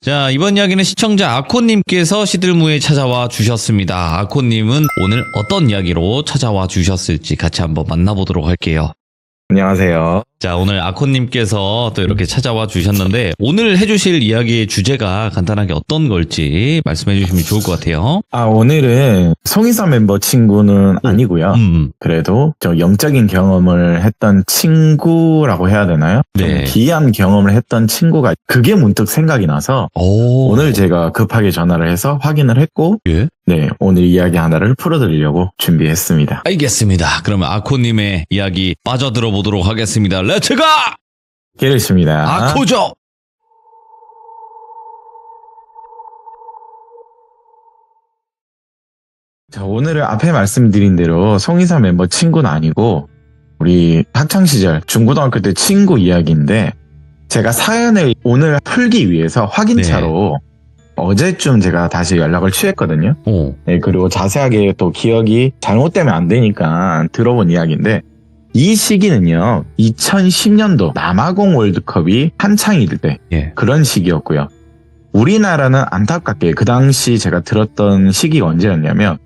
자, 이번 이야기는 시청자 아코님께서 시들무에 찾아와 주셨습니다. 아코님은 오늘 어떤 이야기로 찾아와 주셨을지 같이 한번 만나보도록 할게요. 안녕하세요. 자, 오늘 아코님께서 또 이렇게 찾아와 주셨는데 오늘 해주실 이야기의 주제가 간단하게 어떤 걸지 말씀해 주시면 좋을 것 같아요. 오늘은 송이사 멤버 친구는 아니고요. 그래도 저 영적인 경험을 했던 친구라고 해야 되나요? 네. 좀 기이한 경험을 했던 친구가 그게 문득 생각이 나서 오늘 제가 급하게 전화를 해서 확인을 했고 예? 네, 오늘 이야기 하나를 풀어드리려고 준비했습니다. 알겠습니다. 그러면 아코님의 이야기 빠져들어 보도록 하겠습니다. 렛츠가! 기르십니다. 아코죠! 자, 오늘은 앞에 말씀드린 대로 송이사 멤버 친구는 아니고 우리 학창시절 중고등학교 때 친구 이야기인데 제가 사연을 오늘 풀기 위해서 확인차로 어제쯤 제가 다시 연락을 취했거든요. 네, 그리고 자세하게 또 기억이 잘못되면 안 되니까 들어본 이야기인데 이 시기는요 2010년도 남아공 월드컵이 한창일 때 그런 시기였고요. 우리나라는 안타깝게 그 당시 제가 들었던 시기가 언제였냐면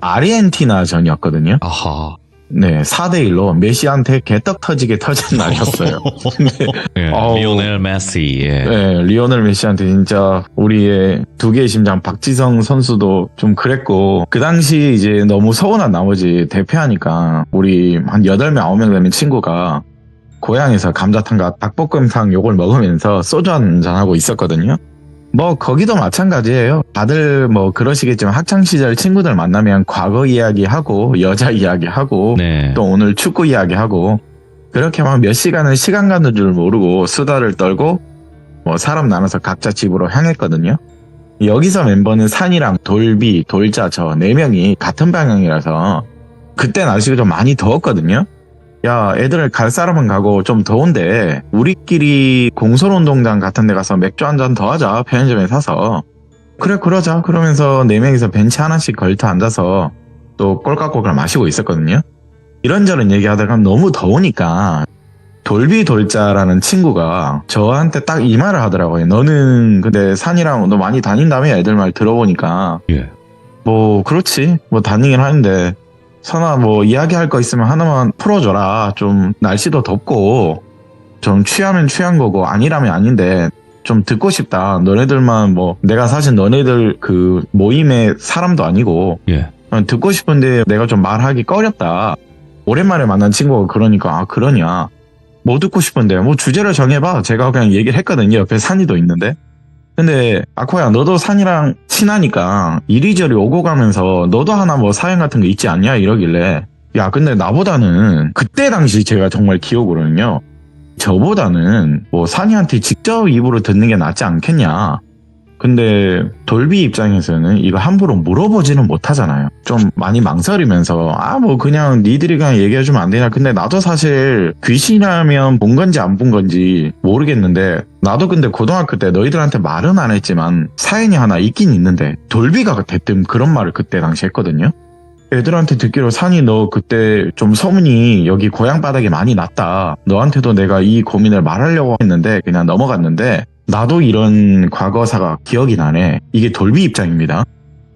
아르헨티나전이었거든요. 아하. 네, 4대1로 메시한테 개떡 터지게 터진 날이었어요. 리오넬 메시. 네, 리오넬 메시한테 진짜 우리의 두 개의 심장 박지성 선수도 좀 그랬고 그 당시 이제 너무 서운한 나머지 대패하니까 우리 한 8명 9명 되는 친구가 고향에서 감자탕과 닭볶음탕 요걸 먹으면서 소주 한잔하고 있었거든요. 뭐 거기도 마찬가지예요. 다들 뭐 그러시겠지만 학창시절 친구들 만나면 과거 이야기하고 여자 이야기하고 또 오늘 축구 이야기하고 그렇게 막 몇 시간은 시간 가는 줄 모르고 수다를 떨고 뭐 사람 나눠서 각자 집으로 향했거든요. 여기서 멤버는 산이랑 돌비, 돌자 저 4명이 같은 방향이라서 그때 날씨가 좀 많이 더웠거든요. 야, 애들 갈 사람은 가고 좀 더운데 우리끼리 공설운동장 같은 데 가서 맥주 한 잔 더 하자. 편의점에 사서. 그래 그러자. 그러면서 4명이서 벤치 하나씩 걸터 앉아서 또 꼴깍꼴깍 마시고 있었거든요. 이런저런 얘기하다가 너무 더우니까 돌비 돌자라는 친구가 저한테 딱 이 말을 하더라고요. 너는 근데 산이랑 너 많이 다닌다며 애들 말 들어보니까 뭐 그렇지 뭐 다니긴 하는데 선아 뭐 이야기할 거 있으면 하나만 풀어줘라. 좀 날씨도 덥고 좀 취하면 취한 거고 아니라면 아닌데 좀 듣고 싶다. 너네들만 뭐 내가 사실 너네들 그 모임의 사람도 아니고 듣고 싶은데 내가 좀 말하기 꺼렸다. 오랜만에 만난 친구가 그러니까 그러냐. 뭐 듣고 싶은데 뭐 주제를 정해봐. 제가 그냥 얘기를 했거든요. 옆에 산이도 있는데. 근데 아코야 너도 산이랑 친하니까 이리저리 오고 가면서 너도 하나 뭐 사연 같은 거 있지 않냐 이러길래 야 근데 나보다는 그때 당시 제가 정말 기억으로는요 저보다는 뭐 산이한테 직접 입으로 듣는 게 낫지 않겠냐. 근데 돌비 입장에서는 이거 함부로 물어보지는 못하잖아요. 좀 많이 망설이면서 뭐 그냥 니들이 그냥 얘기해주면 안 되냐. 근데 나도 사실 귀신이라면 본 건지 안 본 건지 모르겠는데 나도 근데 고등학교 때 너희들한테 말은 안 했지만 사연이 하나 있긴 있는데 돌비가 대뜸 그런 말을 그때 당시 했거든요. 애들한테 듣기로 산이 너 그때 좀 소문이 여기 고향 바닥에 많이 났다. 너한테도 내가 이 고민을 말하려고 했는데 그냥 넘어갔는데 나도 이런 과거사가 기억이 나네. 이게 돌비 입장입니다.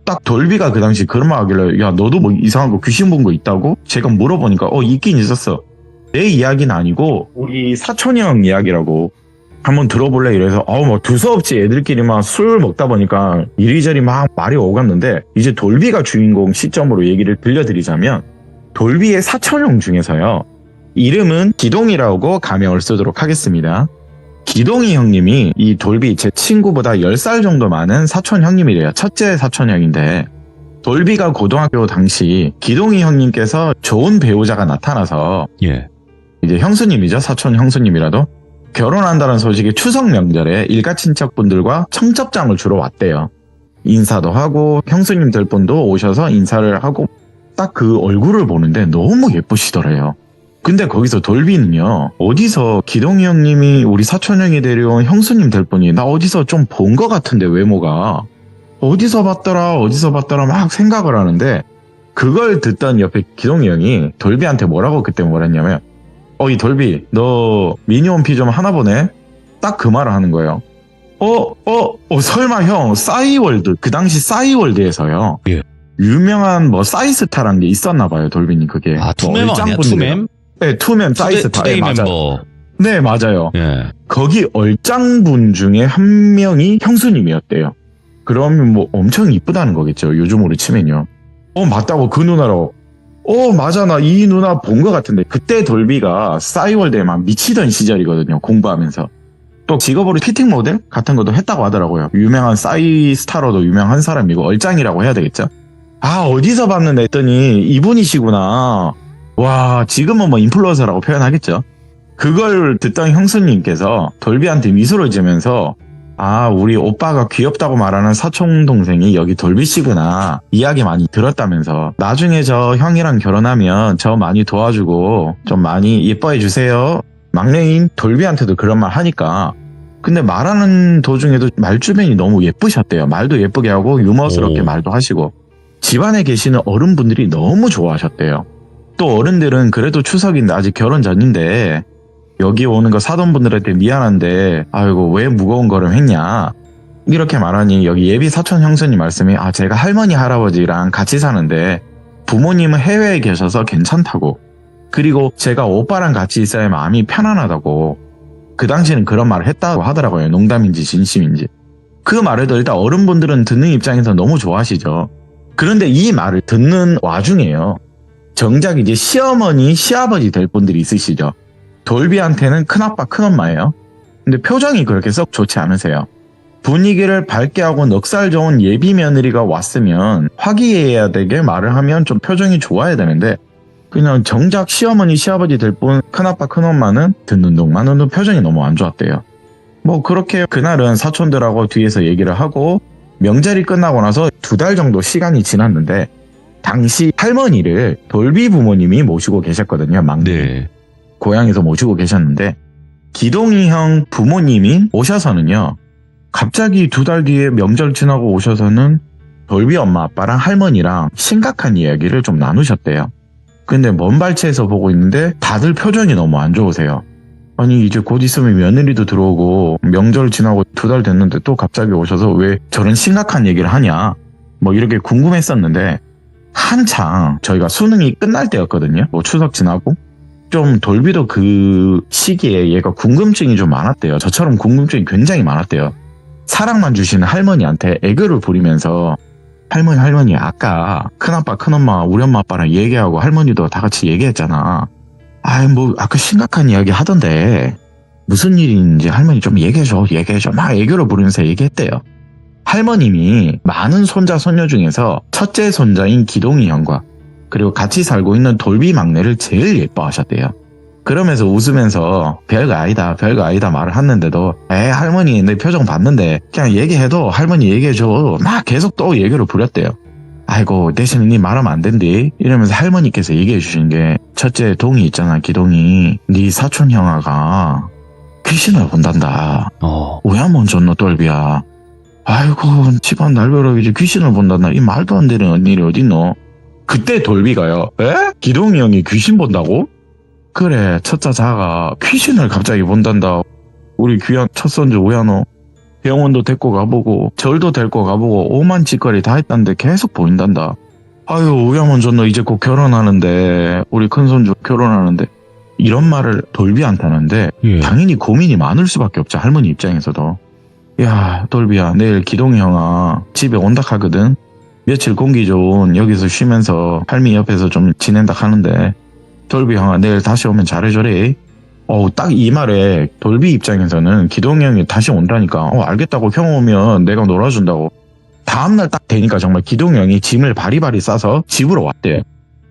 딱 돌비가 그 당시 그런 말 하길래 야 너도 뭐 이상한 거 귀신 본 거 있다고? 제가 물어보니까 있긴 있었어. 내 이야기는 아니고 우리 사촌이 형 이야기라고 한번 들어볼래 이래서 뭐 두서없이 애들끼리 막 술 먹다 보니까 이리저리 막 말이 오갔는데 이제 돌비가 주인공 시점으로 얘기를 들려드리자면 돌비의 사촌 형 중에서요 이름은 기동이라고 가명을 쓰도록 하겠습니다. 기동이 형님이 이 돌비 제 친구보다 10살 정도 많은 사촌 형님이래요. 첫째 사촌 형인데 돌비가 고등학교 당시 기동이 형님께서 좋은 배우자가 나타나서 이제 형수님이죠. 사촌 형수님이라도 결혼한다는 소식이 추석 명절에 일가 친척분들과 청첩장을 주러 왔대요. 인사도 하고 형수님들 분도 오셔서 인사를 하고 딱 그 얼굴을 보는데 너무 예쁘시더래요. 근데 거기서 돌비는요 어디서 기동이 형님이 우리 사촌 형이 데려온 형수님 될 분이 나 어디서 좀 본 것 같은데 외모가 어디서 봤더라 막 생각을 하는데 그걸 듣던 옆에 기동이 형이 돌비한테 뭐라고 그때 뭐랬냐면 이 돌비 너 미니홈피 좀 하나 보네. 딱 그 말을 하는 거예요. 설마 형, 싸이월드, 그 당시 싸이월드에서요. 예. 유명한 뭐 싸이스타라는 게 있었나 봐요, 돌비님 그게. 아, 투멤 아니야? 투멤? 네, 투맨 싸이스타. 투데이 맞아요. 멤버. 네, 맞아요. 예. 거기 얼짱분 중에 한 명이 형수님이었대요. 그러면 뭐 엄청 이쁘다는 거겠죠, 요즘으로 치면요. 맞다고, 그 누나로. 맞아, 나 이 누나 본 것 같은데. 그때 돌비가 싸이월드에 막 미치던 시절이거든요, 공부하면서. 또 직업으로 피팅 모델 같은 것도 했다고 하더라고요. 유명한 싸이 스타로도 유명한 사람이고, 얼짱이라고 해야 되겠죠? 어디서 봤는데 했더니 이분이시구나. 와, 지금은 뭐 인플루언서라고 표현하겠죠. 그걸 듣던 형수님께서 돌비한테 미소를 지으면서 우리 오빠가 귀엽다고 말하는 사촌 동생이 여기 돌비씨구나 이야기 많이 들었다면서 나중에 저 형이랑 결혼하면 저 많이 도와주고 좀 많이 예뻐해 주세요. 막내인 돌비한테도 그런 말 하니까. 근데 말하는 도중에도 말주변이 너무 예쁘셨대요. 말도 예쁘게 하고 유머스럽게 말도 하시고 집안에 계시는 어른분들이 너무 좋아하셨대요. 또 어른들은 그래도 추석인데 아직 결혼 전인데 여기 오는 거 사돈 분들한테 미안한데 아이고 왜 무거운 걸음 했냐 이렇게 말하니 여기 예비 사촌 형수님 말씀이 제가 할머니 할아버지랑 같이 사는데 부모님은 해외에 계셔서 괜찮다고, 그리고 제가 오빠랑 같이 있어야 마음이 편안하다고 그 당시에는 그런 말을 했다고 하더라고요. 농담인지 진심인지. 그 말에도 일단 어른분들은 듣는 입장에서 너무 좋아하시죠. 그런데 이 말을 듣는 와중에요, 정작 이제 시어머니 시아버지 될 분들이 있으시죠. 돌비한테는 큰아빠 큰엄마예요. 근데 표정이 그렇게 썩 좋지 않으세요. 분위기를 밝게 하고 넉살 좋은 예비 며느리가 왔으면 화기애애해야 되게 말을 하면 좀 표정이 좋아야 되는데 그냥 정작 시어머니 시아버지 될 분 큰아빠 큰엄마는 듣는 동안 표정이 너무 안 좋았대요. 뭐 그렇게 그날은 사촌들하고 뒤에서 얘기를 하고 명절이 끝나고 나서 2달 정도 시간이 지났는데 당시 할머니를 돌비 부모님이 모시고 계셨거든요. 막내. 네. 고향에서 모시고 계셨는데 기동이 형 부모님이 오셔서는요, 갑자기 2달 뒤에 명절 지나고 오셔서는 돌비 엄마 아빠랑 할머니랑 심각한 이야기를 좀 나누셨대요. 근데 먼 발치에서 보고 있는데 다들 표정이 너무 안 좋으세요. 아니 이제 곧 있으면 며느리도 들어오고 명절 지나고 2달 됐는데 또 갑자기 오셔서 왜 저런 심각한 얘기를 하냐 뭐 이렇게 궁금했었는데 한창 저희가 수능이 끝날 때였거든요. 뭐 추석 지나고 좀 돌비도 그 시기에 얘가 궁금증이 좀 많았대요. 저처럼 궁금증이 굉장히 많았대요. 사랑만 주시는 할머니한테 애교를 부리면서 할머니 아까 큰아빠 큰엄마 우리 엄마 아빠랑 얘기하고 할머니도 다 같이 얘기했잖아. 뭐 아까 심각한 이야기 하던데 무슨 일인지 할머니 좀 얘기해줘 막 애교를 부리면서 얘기했대요. 할머님이 많은 손자 손녀 중에서 첫째 손자인 기동이 형과 그리고 같이 살고 있는 돌비 막내를 제일 예뻐하셨대요. 그러면서 웃으면서 별거 아니다 말을 했는데도 할머니 내 표정 봤는데 그냥 얘기해도 할머니 얘기해줘 막 계속 또 얘기를 부렸대요. 아이고 대신에 니 말하면 안 된대 이러면서 할머니께서 얘기해 주신 게 첫째 동이 있잖아 기동이 네 사촌 형아가 귀신을 본단다. 왜 안 먼저 돌비야. 아이고 집안 날벼락이지 귀신을 본단다. 이 말도 안 되는 일이 어딨노. 그때 돌비가요. 기동이 형이 귀신 본다고? 그래 첫째 자가 귀신을 갑자기 본단다. 우리 귀한 첫손주 우야노 병원도 데리고 가보고 절도 데리고 가보고 오만 짓거리 다 했단데 계속 보인단다. 아유 우야몬 너 이제 곧 결혼하는데 우리 큰손주 결혼하는데 이런 말을 돌비한테 하는데 당연히 고민이 많을 수밖에 없죠. 할머니 입장에서도. 야 돌비야 내일 기동이 형아 집에 온다 하거든. 며칠 공기 좋은 여기서 쉬면서 할미 옆에서 좀 지낸다 하는데 돌비 형아 내일 다시 오면 잘해줘래. 딱 이 말에 돌비 입장에서는 기동이 형이 다시 온다니까 알겠다고 형 오면 내가 놀아준다고. 다음날 딱 되니까 정말 기동이 형이 짐을 바리바리 싸서 집으로 왔대요.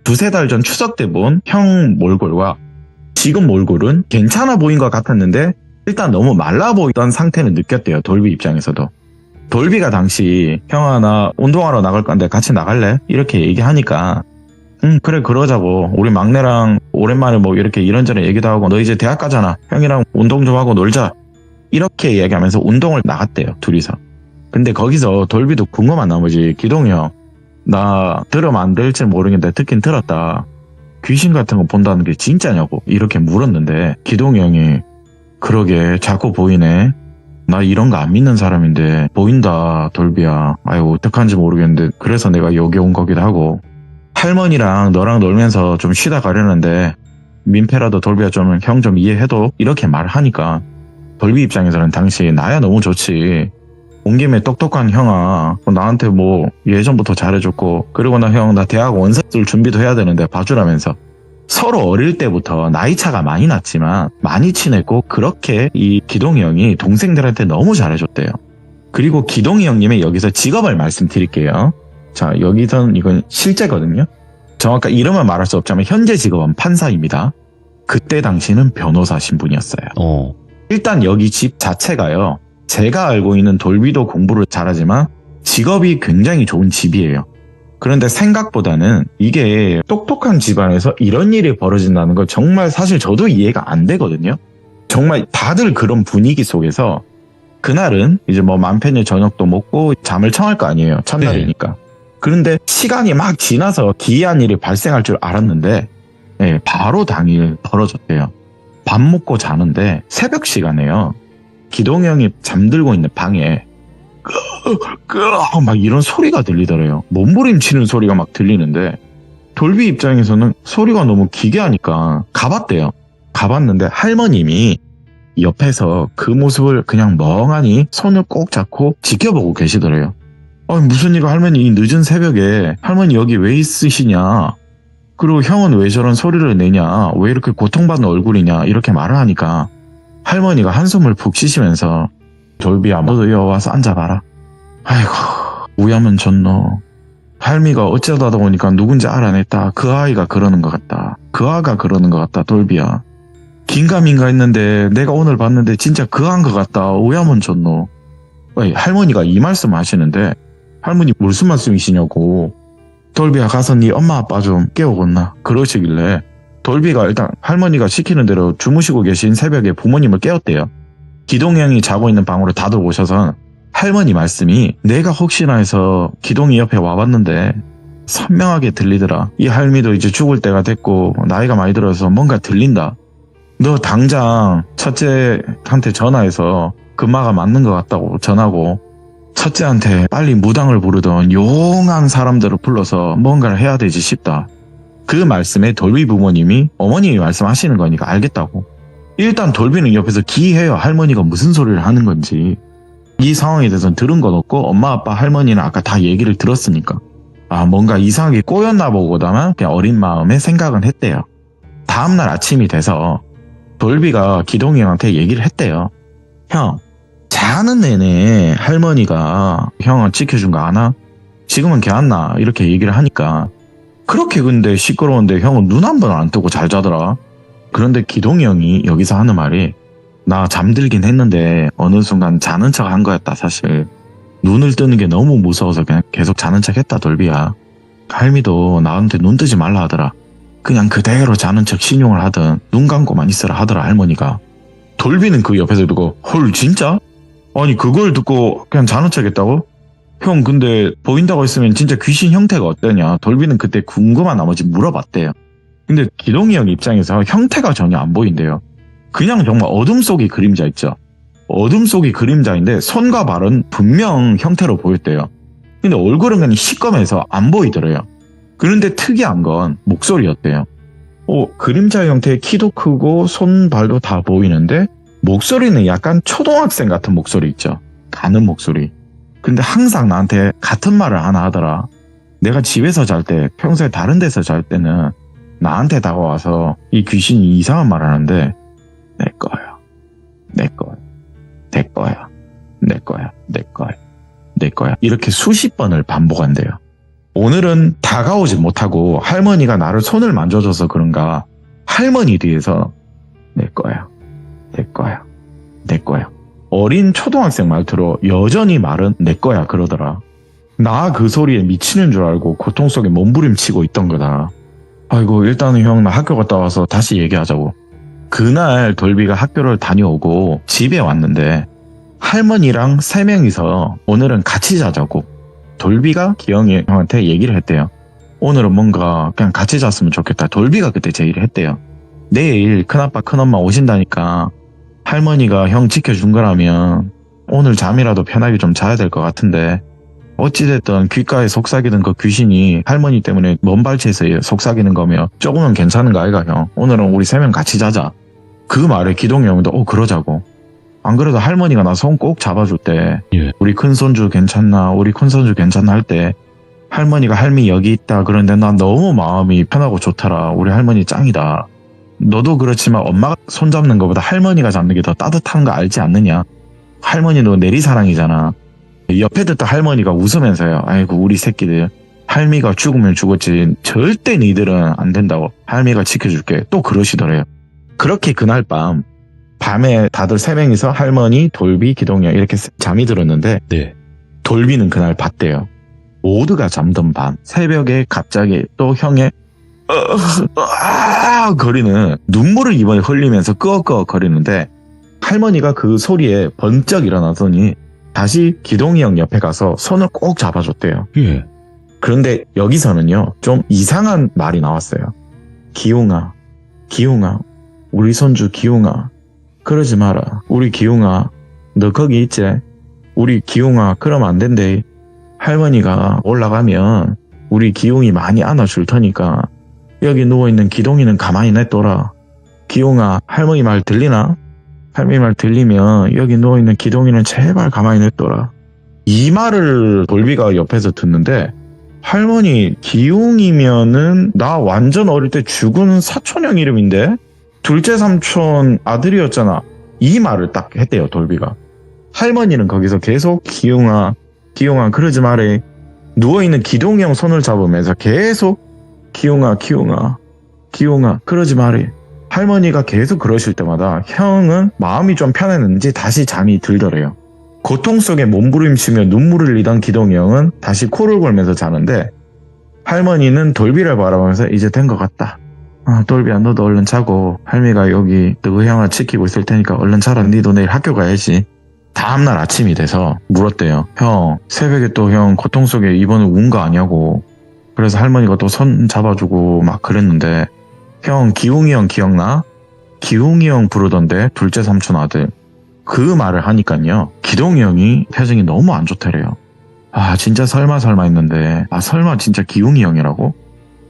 2-3달 전 추석 때 본 형 몰골과 지금 몰골은 괜찮아 보인 것 같았는데 일단 너무 말라 보이던 상태는 느꼈대요. 돌비 입장에서도. 돌비가 당시 형아 나 운동하러 나갈 건데 같이 나갈래? 이렇게 얘기하니까 그래 그러자고. 우리 막내랑 오랜만에 뭐 이렇게 이런저런 얘기도 하고 너 이제 대학 가잖아. 형이랑 운동 좀 하고 놀자. 이렇게 얘기하면서 운동을 나갔대요. 둘이서. 근데 거기서 돌비도 궁금한 나머지 기동이 형 나 들으면 안 될지 모르겠는데 듣긴 들었다. 귀신 같은 거 본다는 게 진짜냐고 이렇게 물었는데 기동이 형이 그러게 자꾸 보이네. 나 이런 거 안 믿는 사람인데 보인다 돌비야. 아유 어떡한지 모르겠는데 그래서 내가 여기 온 거기도 하고 할머니랑 너랑 놀면서 좀 쉬다 가려는데 민폐라도 돌비야 좀 형 좀 이해해도 이렇게 말하니까 돌비 입장에서는 당시 나야 너무 좋지. 온 김에 똑똑한 형아 나한테 뭐 예전부터 잘해줬고 그리고 나 형 나 대학 원서 쓸 준비도 해야 되는데 봐주라면서 서로 어릴 때부터 나이 차가 많이 났지만 많이 친했고 그렇게 이 기동이 형이 동생들한테 너무 잘해줬대요. 그리고 기동이 형님의 여기서 직업을 말씀드릴게요. 자 여기선 이건 실제거든요. 정확한 이름은 말할 수 없지만 현재 직업은 판사입니다. 그때 당시는 변호사 신분이었어요. 일단 여기 집 자체가요. 제가 알고 있는 돌비도 공부를 잘하지만 직업이 굉장히 좋은 집이에요. 그런데 생각보다는 이게 똑똑한 집안에서 이런 일이 벌어진다는 거 정말 사실 저도 이해가 안 되거든요. 정말 다들 그런 분위기 속에서 그날은 이제 뭐 맘편히 저녁도 먹고 잠을 청할 거 아니에요. 첫날이니까. 그런데 시간이 막 지나서 기이한 일이 발생할 줄 알았는데 바로 당일 벌어졌대요. 밥 먹고 자는데 새벽 시간에요. 기동이 형이 잠들고 있는 방에 막 이런 소리가 들리더래요. 몸부림치는 소리가 막 들리는데 돌비 입장에서는 소리가 너무 기괴하니까 가봤대요. 가봤는데 할머님이 옆에서 그 모습을 그냥 멍하니 손을 꼭 잡고 지켜보고 계시더래요. 무슨 일이야 할머니 이 늦은 새벽에 할머니 여기 왜 있으시냐. 그리고 형은 왜 저런 소리를 내냐. 왜 이렇게 고통받는 얼굴이냐. 이렇게 말을 하니까 할머니가 한숨을 푹 쉬시면서 돌비야 너도 여기 와서 앉아봐라. 아이고 우야면 졌노. 할미가 어쩌다 보니까 누군지 알아냈다. 그 아이가 그러는 것 같다. 그 아가 그러는 것 같다. 돌비야. 긴가민가 했는데 내가 오늘 봤는데 진짜 그 아인 것 같다. 우야면 졌노. 할머니가 이 말씀 하시는데 할머니 무슨 말씀이시냐고. 돌비야 가서 네 엄마 아빠 좀 깨우겠나. 그러시길래 돌비가 일단 할머니가 시키는 대로 주무시고 계신 새벽에 부모님을 깨웠대요. 기동이 형이 자고 있는 방으로 다들 오셔서 할머니 말씀이 내가 혹시나 해서 기동이 옆에 와봤는데 선명하게 들리더라. 이 할미도 이제 죽을 때가 됐고 나이가 많이 들어서 뭔가 들린다. 너 당장 첫째한테 전화해서 금마가 맞는 것 같다고 전하고 첫째한테 빨리 무당을 부르던 용한 사람들을 불러서 뭔가를 해야 되지 싶다. 그 말씀에 돌비 부모님이 어머님이 말씀하시는 거니까 알겠다고. 일단 돌비는 옆에서 기이해요. 할머니가 무슨 소리를 하는 건지. 이 상황에 대해서는 들은 건 없고 엄마 아빠 할머니는 아까 다 얘기를 들었으니까 뭔가 이상하게 꼬였나 보고다만 그냥 어린 마음에 생각은 했대요. 다음날 아침이 돼서 돌비가 기동이 형한테 얘기를 했대요. 형 자는 내내 할머니가 형을 지켜준 거 아나? 지금은 걔안나 이렇게 얘기를 하니까 그렇게 근데 시끄러운데 형은 눈 한 번 안 뜨고 잘 자더라. 그런데 기동이 형이 여기서 하는 말이 나 잠들긴 했는데 어느 순간 자는 척 한 거였다 사실. 눈을 뜨는 게 너무 무서워서 그냥 계속 자는 척 했다 돌비야. 할미도 나한테 눈 뜨지 말라 하더라. 그냥 그대로 자는 척 신용을 하든 눈 감고만 있으라 하더라 할머니가. 돌비는 그 옆에서 듣고 헐 진짜? 아니 그걸 듣고 그냥 자는 척 했다고? 형 근데 보인다고 했으면 진짜 귀신 형태가 어떠냐. 돌비는 그때 궁금한 나머지 물어봤대요. 근데 기동이 형 입장에서 형태가 전혀 안 보인대요. 그냥 정말 어둠 속의 그림자 있죠. 어둠 속의 그림자인데 손과 발은 분명 형태로 보였대요. 근데 얼굴은 그냥 시꺼매서 안 보이더래요. 그런데 특이한 건 목소리였대요. 그림자 형태의 키도 크고 손, 발도 다 보이는데 목소리는 약간 초등학생 같은 목소리 있죠. 가는 목소리. 근데 항상 나한테 같은 말을 하나 하더라. 내가 집에서 잘 때, 평소에 다른 데서 잘 때는 나한테 다가와서 이 귀신이 이상한 말 하는데 내 거야, 내 거야, 내 거야, 내 거야, 내 거야, 내 거야 이렇게 수십 번을 반복한대요. 오늘은 다가오지 못하고 할머니가 나를 손을 만져줘서 그런가 할머니 뒤에서 내 거야, 내 거야, 내 거야 어린 초등학생 말투로 여전히 말은 내 거야 그러더라. 나 그 소리에 미치는 줄 알고 고통 속에 몸부림치고 있던 거다. 아이고 일단은 형 나 학교 갔다 와서 다시 얘기하자고. 그날 돌비가 학교를 다녀오고 집에 왔는데 할머니랑 3명이서 오늘은 같이 자자고 돌비가 기영이 형한테 얘기를 했대요. 오늘은 뭔가 그냥 같이 잤으면 좋겠다. 돌비가 그때 제의를 했대요. 내일 큰아빠 큰엄마 오신다니까 할머니가 형 지켜준 거라면 오늘 잠이라도 편하게 좀 자야 될 것 같은데 어찌됐든 귓가에 속삭이던 그 귀신이 할머니 때문에 먼 발치에서 속삭이는 거면 조금은 괜찮은 거 아이가 형. 오늘은 우리 3명 같이 자자. 그 말에 기동이 형도 그러자고. 안 그래도 할머니가 나 손 꼭 잡아줄 때 예. 우리 큰손주 괜찮나 우리 큰손주 괜찮나 할 때 할머니가 할미 여기 있다 그런데 난 너무 마음이 편하고 좋더라. 우리 할머니 짱이다. 너도 그렇지만 엄마가 손 잡는 것보다 할머니가 잡는 게 더 따뜻한 거 알지 않느냐. 할머니도 내리사랑이잖아. 옆에 듣던 할머니가 웃으면서요. 아이고 우리 새끼들 할미가 죽으면 죽었지 절대 니들은 안 된다고. 할미가 지켜줄게. 또 그러시더래요. 그렇게 그날 밤에 다들 3명이서 할머니, 돌비, 기동이 형 이렇게 잠이 들었는데 네. 돌비는 그날 봤대요. 모두가 잠든 밤 새벽에 갑자기 또 형의 거리는 눈물을 이번에 흘리면서 끄억끄억 거리는데 할머니가 그 소리에 번쩍 일어나더니 다시 기동이 형 옆에 가서 손을 꼭 잡아줬대요. 예. 그런데 여기서는요 좀 이상한 말이 나왔어요. 기웅아 우리 손주 기웅아 그러지 마라. 우리 기웅아 너 거기 있지? 우리 기웅아 그러면 안 된대. 할머니가 올라가면 우리 기웅이 많이 안아줄 테니까 여기 누워있는 기동이는 가만히 냅둬라. 기웅아 할머니 말 들리나? 할머니 말 들리면 여기 누워있는 기동이는 제발 가만히 냅둬라. 이 말을 돌비가 옆에서 듣는데 할머니 기웅이면은 나 완전 어릴 때 죽은 사촌형 이름인데 둘째 삼촌 아들이었잖아. 이 말을 딱 했대요 돌비가. 할머니는 거기서 계속 기웅아 그러지 말해. 누워있는 기동이 형 손을 잡으면서 계속 기웅아 그러지 말해. 할머니가 계속 그러실 때마다 형은 마음이 좀 편했는지 다시 잠이 들더래요. 고통 속에 몸부림치며 눈물을 흘리던 기동이 형은 다시 코를 골면서 자는데 할머니는 돌비를 바라보면서 이제 된 것 같다. 돌비야 너도 얼른 자고 할미가 여기 너 형아 지키고 있을 테니까 얼른 자라. 니도 내일 학교 가야지. 다음날 아침이 돼서 물었대요. 형 새벽에 또 형 고통 속에 이번에 운 거 아냐고. 그래서 할머니가 또 손 잡아주고 막 그랬는데 형 기웅이 형 기억나? 기웅이 형 부르던데 둘째 삼촌 아들. 그 말을 하니까요 기동이 형이 표정이 너무 안 좋더래요. 진짜 설마 했는데 설마 진짜 기웅이 형이라고?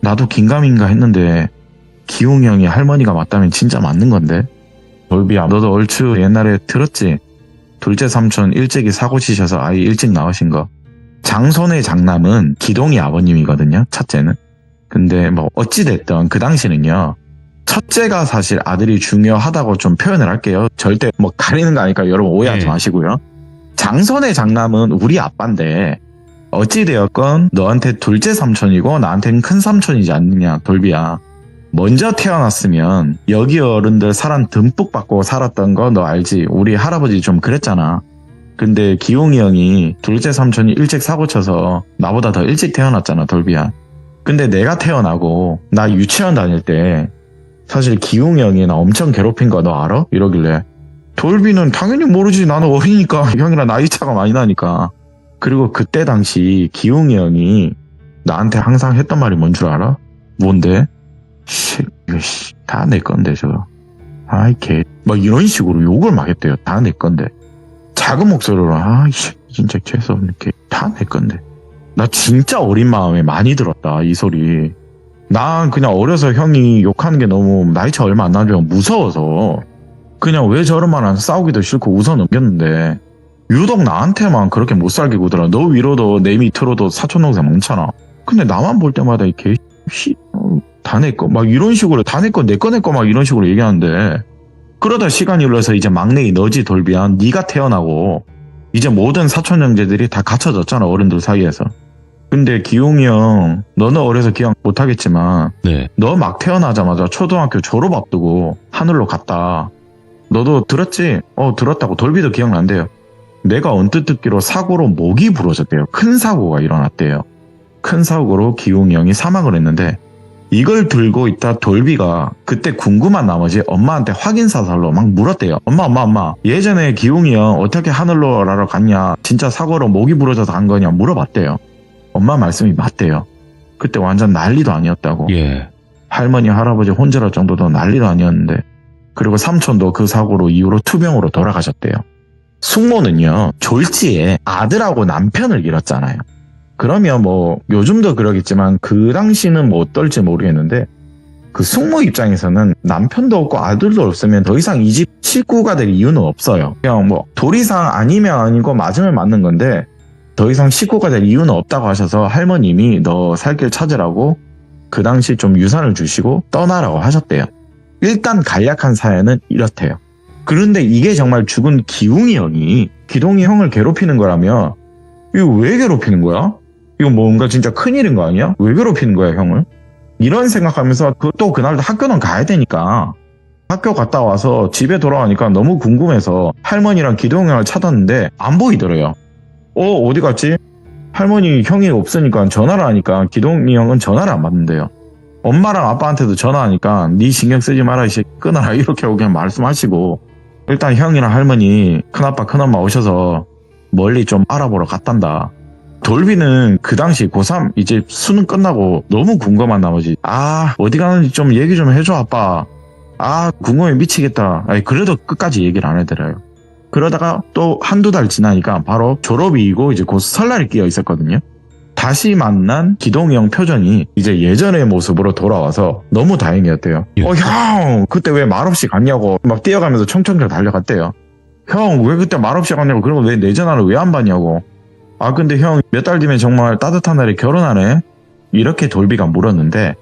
나도 긴가민가 했는데 기웅이 형이 할머니가 맞다면 진짜 맞는 건데. 돌비야 너도 얼추 옛날에 들었지? 둘째 삼촌 일찍이 사고 치셔서 아이 일찍 나으신 거. 장손의 장남은 기동이 아버님이거든요 첫째는. 근데 뭐 어찌됐든 그 당시는요 첫째가 사실 아들이 중요하다고 좀 표현을 할게요. 절대 뭐 가리는 거 아니까 여러분 오해하지 마시고요. 장손의 장남은 우리 아빠인데 어찌되었건 너한테 둘째 삼촌이고 나한테는 큰 삼촌이지 않느냐 돌비야. 먼저 태어났으면 여기 어른들 사랑 듬뿍 받고 살았던 거 너 알지? 우리 할아버지 좀 그랬잖아. 근데 기웅이 형이 둘째 삼촌이 일찍 사고 쳐서 나보다 더 일찍 태어났잖아 돌비야. 근데 내가 태어나고 나 유치원 다닐 때 사실 기웅이 형이 나 엄청 괴롭힌 거 너 알아? 이러길래 돌비는 당연히 모르지. 나는 어리니까 형이랑 나이 차가 많이 나니까. 그리고 그때 당시 기웅이 형이 나한테 항상 했던 말이 뭔 줄 알아? 뭔데? 이거 다 내 건데 저거. 아이 개. 막 이런 식으로 욕을 막 했대요. 다 내 건데. 작은 목소리로 진짜 죄송해. 다 내 건데. 나 진짜 어린 마음에 많이 들었다 이 소리. 난 그냥 어려서 형이 욕하는 게 너무 나이 차 얼마 안 나면 무서워서 그냥 왜 저런 말 안 싸우기도 싫고 웃어 넘겼는데 유독 나한테만 그렇게 못 살게 구더라. 너 위로도 내 밑으로도 사촌동생 많잖아. 근데 나만 볼 때마다 이 개 다 내 거 막 이런 식으로 다 내 거 내 거 막 이런 식으로 얘기하는데 그러다 시간이 흘러서 이제 막내인 너지 돌비야. 네가 태어나고 이제 모든 사촌 형제들이 다 갖춰졌잖아 어른들 사이에서. 근데 기웅이 형 너는 어려서 기억 못하겠지만 네. 너 막 태어나자마자 초등학교 졸업 앞두고 하늘로 갔다. 너도 들었지? 들었다고. 돌비도 기억난대요. 내가 언뜻 듣기로 사고로 목이 부러졌대요. 큰 사고가 일어났대요. 큰 사고로 기웅이 형이 사망을 했는데 이걸 들고 있다 돌비가 그때 궁금한 나머지 엄마한테 확인 사살로 막 물었대요. 엄마 예전에 기웅이 형 어떻게 하늘로 나러 갔냐, 진짜 사고로 목이 부러져서 간 거냐 물어봤대요. 엄마 말씀이 맞대요. 그때 완전 난리도 아니었다고. 예. 할머니 할아버지 혼자랄 정도도 난리도 아니었는데 그리고 삼촌도 그 사고로 이후로 투병으로 돌아가셨대요. 숙모는요, 졸지에 아들하고 남편을 잃었잖아요. 그러면 뭐 요즘도 그러겠지만 그 당시는 뭐 어떨지 모르겠는데 그 숙모 입장에서는 남편도 없고 아들도 없으면 더 이상 이 집 식구가 될 이유는 없어요. 그냥 뭐 도리상 아니면 아니고 맞으면 맞는 건데 더 이상 식구가 될 이유는 없다고 하셔서 할머님이 너 살 길 찾으라고 그 당시 좀 유산을 주시고 떠나라고 하셨대요. 일단 간략한 사연은 이렇대요. 그런데 이게 정말 죽은 기웅이 형이 기동이 형을 괴롭히는 거라면 이거 왜 괴롭히는 거야? 이거 뭔가 진짜 큰일인 거 아니야? 왜 괴롭히는 거야 형을? 이런 생각하면서 또 그날도 학교는 가야 되니까 학교 갔다 와서 집에 돌아가니까 너무 궁금해서 할머니랑 기동이 형을 찾았는데 안 보이더래요. 어디 갔지? 할머니 형이 없으니까 전화를 하니까 기동이 형은 전화를 안 받는데요. 엄마랑 아빠한테도 전화하니까 네 신경 쓰지 마라 이 새끼 끊어라 이렇게 그냥 말씀하시고 일단 형이랑 할머니 큰아빠 큰엄마 오셔서 멀리 좀 알아보러 갔단다. 돌비는 그 당시 고3 이제 수능 끝나고 너무 궁금한 나머지 어디 가는지 좀 얘기 좀 해줘 아빠. 궁금해 미치겠다. 아니 그래도 끝까지 얘기를 안 해드려요. 그러다가 또 한두 달 지나니까 바로 졸업이고 이제 곧 설날이 끼어 있었거든요. 다시 만난 기동이 형 표정이 이제 예전의 모습으로 돌아와서 너무 다행이었대요. 형 그때 왜 말없이 갔냐고 막 뛰어가면서 청청청 달려갔대요. 형 왜 그때 말없이 갔냐고 그러고 왜 내 전화를 왜 안 받냐고. 근데 형 몇 달 뒤면 정말 따뜻한 날에 결혼하네? 이렇게 돌비가 물었는데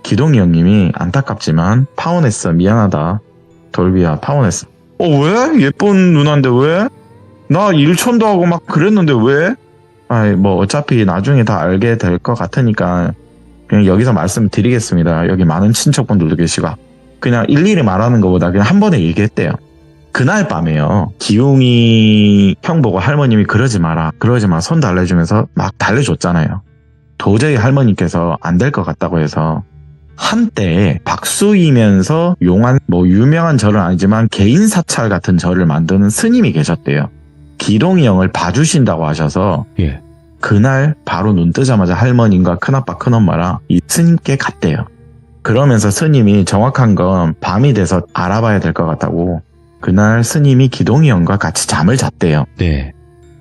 기동이 형님이 안타깝지만 파혼했어 미안하다. 돌비야 파혼했어. 왜? 예쁜 누나인데 왜? 나 일촌도 하고 막 그랬는데 왜? 뭐 어차피 나중에 다 알게 될 것 같으니까 그냥 여기서 말씀드리겠습니다. 여기 많은 친척분들도 계시고 그냥 일일이 말하는 것보다 그냥 한 번에 얘기했대요. 그날 밤에요. 기웅이 형 보고 할머님이 그러지 마 손 달래주면서 막 달래줬잖아요. 도저히 할머니께서 안 될 것 같다고 해서 한때 박수이면서 용한 뭐 유명한 절은 아니지만 개인 사찰 같은 절을 만드는 스님이 계셨대요. 기동이 형을 봐주신다고 하셔서 그날 바로 눈 뜨자마자 할머님과 큰아빠 큰엄마랑 이 스님께 갔대요. 그러면서 스님이 정확한 건 밤이 돼서 알아봐야 될 것 같다고 그날 스님이 기동이 형과 같이 잠을 잤대요. 네.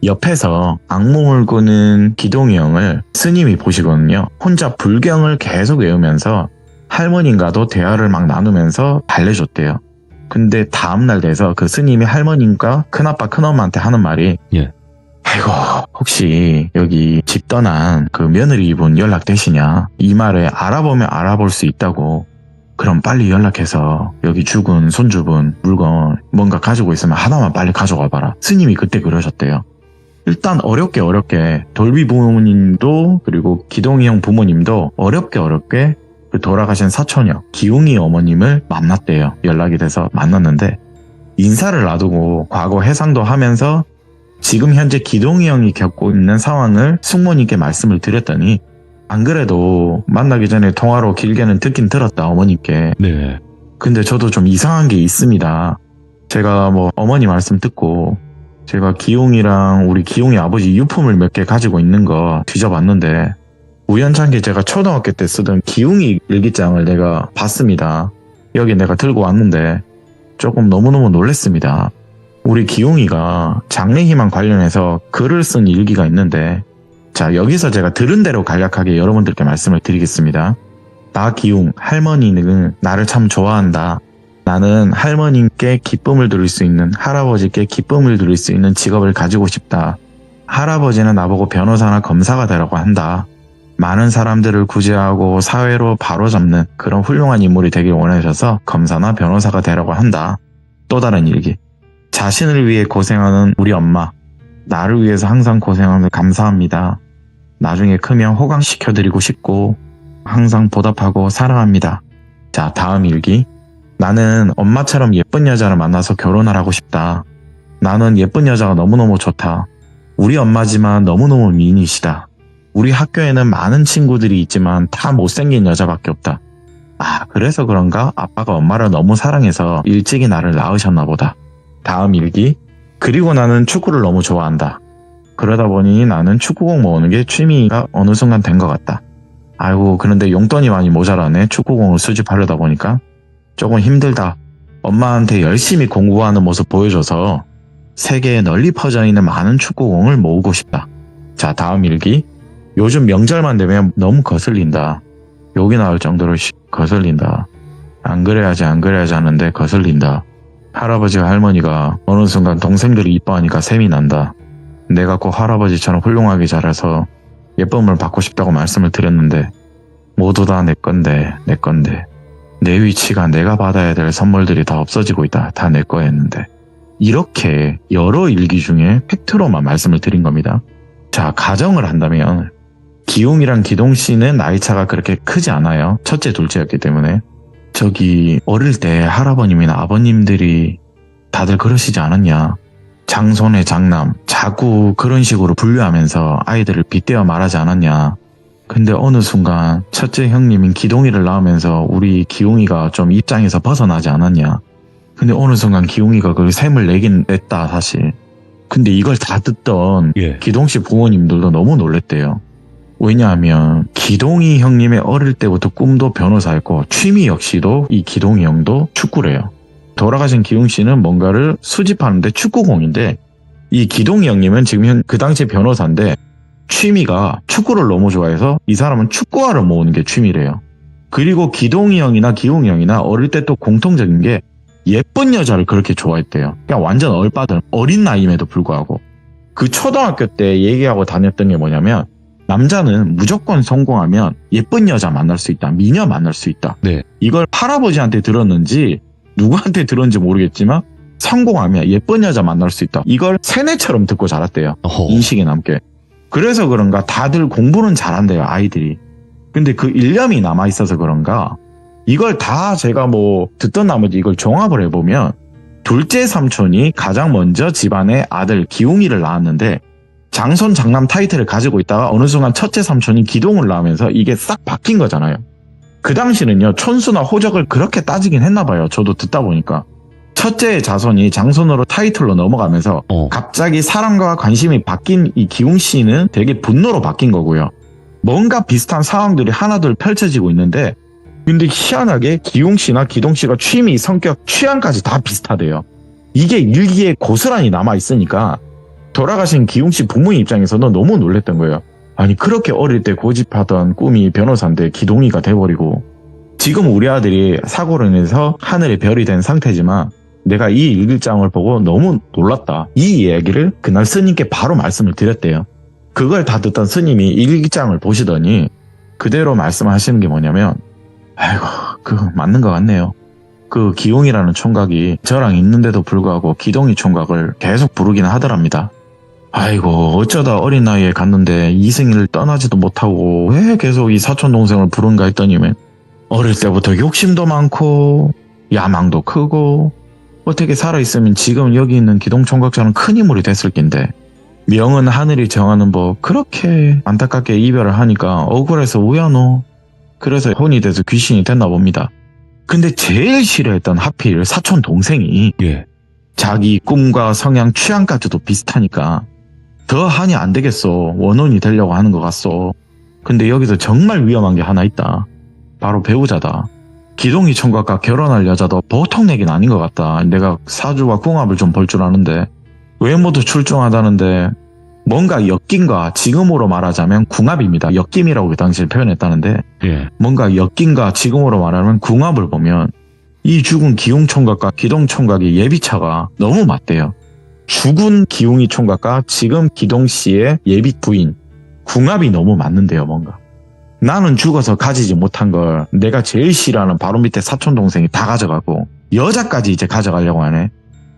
옆에서 악몽을 꾸는 기동이 형을 스님이 보시거든요. 혼자 불경을 계속 외우면서 할머님과도 대화를 막 나누면서 달래줬대요. 근데 다음날 돼서 그 스님이 할머님과 큰아빠 큰엄마한테 하는 말이 아이고 혹시 여기 집 떠난 그 며느리분 연락되시냐? 이 말에 알아보면 알아볼 수 있다고. 그럼 빨리 연락해서 여기 죽은 손주분 물건 뭔가 가지고 있으면 하나만 빨리 가져가 봐라. 스님이 그때 그러셨대요. 일단 어렵게 돌비 부모님도 그리고 기동이 형 부모님도 어렵게 그 돌아가신 사촌형 기웅이 어머님을 만났대요. 연락이 돼서 만났는데 인사를 놔두고 과거 해상도 하면서 지금 현재 기동이 형이 겪고 있는 상황을 숙모님께 말씀을 드렸더니 안 그래도 만나기 전에 통화로 길게는 듣긴 들었다 어머님께. 네. 근데 저도 좀 이상한 게 있습니다. 제가 뭐 어머니 말씀 듣고 제가 기웅이랑 우리 기웅이 아버지 유품을 몇 개 가지고 있는 거 뒤져봤는데 우연찮게 제가 초등학교 때 쓰던 기웅이 일기장을 내가 봤습니다. 여기 내가 들고 왔는데 조금 너무너무 놀랬습니다. 우리 기웅이가 장래희망 관련해서 글을 쓴 일기가 있는데 자 여기서 제가 들은 대로 간략하게 여러분들께 말씀을 드리겠습니다. 나 기웅 할머니는 나를 참 좋아한다. 나는 할머님께 기쁨을 드릴 수 있는 할아버지께 기쁨을 드릴 수 있는 직업을 가지고 싶다. 할아버지는 나보고 변호사나 검사가 되라고 한다. 많은 사람들을 구제하고 사회로 바로잡는 그런 훌륭한 인물이 되길 원하셔서 검사나 변호사가 되라고 한다. 또 다른 일기. 자신을 위해 고생하는 우리 엄마. 나를 위해서 항상 고생하는 감사합니다. 나중에 크면 호강시켜드리고 싶고 항상 보답하고 사랑합니다. 자 다음 일기. 나는 엄마처럼 예쁜 여자를 만나서 결혼을 하고 싶다. 나는 예쁜 여자가 너무너무 좋다. 우리 엄마지만 너무너무 미인이시다. 우리 학교에는 많은 친구들이 있지만 다 못생긴 여자밖에 없다. 그래서 그런가 아빠가 엄마를 너무 사랑해서 일찍이 나를 낳으셨나 보다. 다음 일기. 그리고 나는 축구를 너무 좋아한다. 그러다 보니 나는 축구공 모으는 게 취미가 어느 순간 된 것 같다. 아이고 그런데 용돈이 많이 모자라네. 축구공을 수집하려다 보니까 조금 힘들다. 엄마한테 열심히 공부하는 모습 보여줘서 세계에 널리 퍼져 있는 많은 축구공을 모으고 싶다. 자, 다음 일기. 요즘 명절만 되면 너무 거슬린다. 욕이 나올 정도로 거슬린다. 안 그래야지 하는데 거슬린다. 할아버지와 할머니가 어느 순간 동생들이 이뻐하니까 셈이 난다. 내가 꼭 할아버지처럼 훌륭하게 자라서 예쁨을 받고 싶다고 말씀을 드렸는데 모두 다 내 건데 내 위치가 내가 받아야 될 선물들이 다 없어지고 있다. 다 내 거였는데. 이렇게 여러 일기 중에 팩트로만 말씀을 드린 겁니다. 자, 가정을 한다면 기웅이랑 기동씨는 나이차가 그렇게 크지 않아요. 첫째 둘째였기 때문에. 저기 어릴 때 할아버님이나 아버님들이 다들 그러시지 않았냐. 장손의 장남 자꾸 그런 식으로 분류하면서 아이들을 빗대어 말하지 않았냐. 근데 어느 순간 첫째 형님인 기동이를 낳으면서 우리 기웅이가 좀 입장에서 벗어나지 않았냐. 근데 어느 순간 기웅이가 그 셈을 내긴 냈다 사실. 근데 이걸 다 듣던 기동씨 부모님들도 너무 놀랬대요. 왜냐하면 기동이 형님의 어릴 때부터 꿈도 변호사였고 취미 역시도 이 기동이 형도 축구래요. 돌아가신 기웅씨는 뭔가를 수집하는데 축구공인데 이 기동이 형님은 지금 그 당시 변호사인데 취미가 축구를 너무 좋아해서 이 사람은 축구화를 모으는 게 취미래요. 그리고 기동이 형이나 기웅이 형이나 어릴 때 또 공통적인 게 예쁜 여자를 그렇게 좋아했대요. 그냥 완전 얼빠든 어린 나이임에도 불구하고. 그 초등학교 때 얘기하고 다녔던 게 뭐냐면 남자는 무조건 성공하면 예쁜 여자 만날 수 있다. 미녀 만날 수 있다. 네. 이걸 할아버지한테 들었는지 누구한테 들었는지 모르겠지만 성공하면 예쁜 여자 만날 수 있다. 이걸 세뇌처럼 듣고 자랐대요. 인식이 남게. 그래서 그런가 다들 공부는 잘한대요. 아이들이. 근데 그 일념이 남아있어서 그런가 이걸 다 제가 뭐 듣던 나머지 이걸 종합을 해보면 둘째 삼촌이 가장 먼저 집안의 아들 기웅이를 낳았는데 장손 장남 타이틀을 가지고 있다가 어느 순간 첫째 삼촌이 기동을 낳으면서 이게 싹 바뀐 거잖아요. 그 당시는요 촌수나 호적을 그렇게 따지긴 했나 봐요. 저도 듣다 보니까 첫째의 자손이 장손으로 타이틀로 넘어가면서 갑자기 사랑과 관심이 바뀐 이 기웅 씨는 되게 분노로 바뀐 거고요. 뭔가 비슷한 상황들이 하나둘 펼쳐지고 있는데 근데 희한하게 기웅 씨나 기동 씨가 취미, 성격, 취향까지 다 비슷하대요. 이게 일기에 고스란히 남아있으니까 돌아가신 기웅 씨 부모님 입장에서는 너무 놀랬던 거예요. 아니 그렇게 어릴 때 고집하던 꿈이 변호사인데 기동이가 돼버리고 지금 우리 아들이 사고로 인해서 하늘의 별이 된 상태지만 내가 이 일기장을 보고 너무 놀랐다. 이 이야기를 그날 스님께 바로 말씀을 드렸대요. 그걸 다 듣던 스님이 일기장을 보시더니 그대로 말씀하시는 게 뭐냐면 아이고 맞는 것 같네요. 그 기웅이라는 총각이 저랑 있는데도 불구하고 기동이 총각을 계속 부르긴 하더랍니다. 아이고 어쩌다 어린 나이에 갔는데 이승일을 떠나지도 못하고 왜 계속 이 사촌 동생을 부른가 했더니면 어릴 때부터 욕심도 많고 야망도 크고 어떻게 살아있으면 지금 여기 있는 기동 총각처럼 큰 인물이 됐을 낀데 명은 하늘이 정하는 법 그렇게 안타깝게 이별을 하니까 억울해서 우야노. 그래서 혼이 돼서 귀신이 됐나 봅니다. 근데 제일 싫어했던 하필 사촌 동생이 자기 꿈과 성향 취향까지도 비슷하니까 더 하니 안 되겠어. 원혼이 되려고 하는 것 같소. 근데 여기서 정말 위험한 게 하나 있다. 바로 배우자다. 기동이 총각과 결혼할 여자도 보통 얘기는 아닌 것 같다. 내가 사주와 궁합을 좀 볼 줄 아는데 외모도 출중하다는데 뭔가 엮임과 지금으로 말하자면 궁합입니다. 엮임이라고 그 당시에 표현했다는데 뭔가 엮임과 지금으로 말하면 궁합을 보면 이 죽은 기웅 총각과 기동 총각의 예비차가 너무 맞대요. 죽은 기웅이 총각과 지금 기동 씨의 예비 부인 궁합이 너무 맞는데요. 뭔가 나는 죽어서 가지지 못한 걸 내가 제일 싫어하는 바로 밑에 사촌 동생이 다 가져가고 여자까지 이제 가져가려고 하네.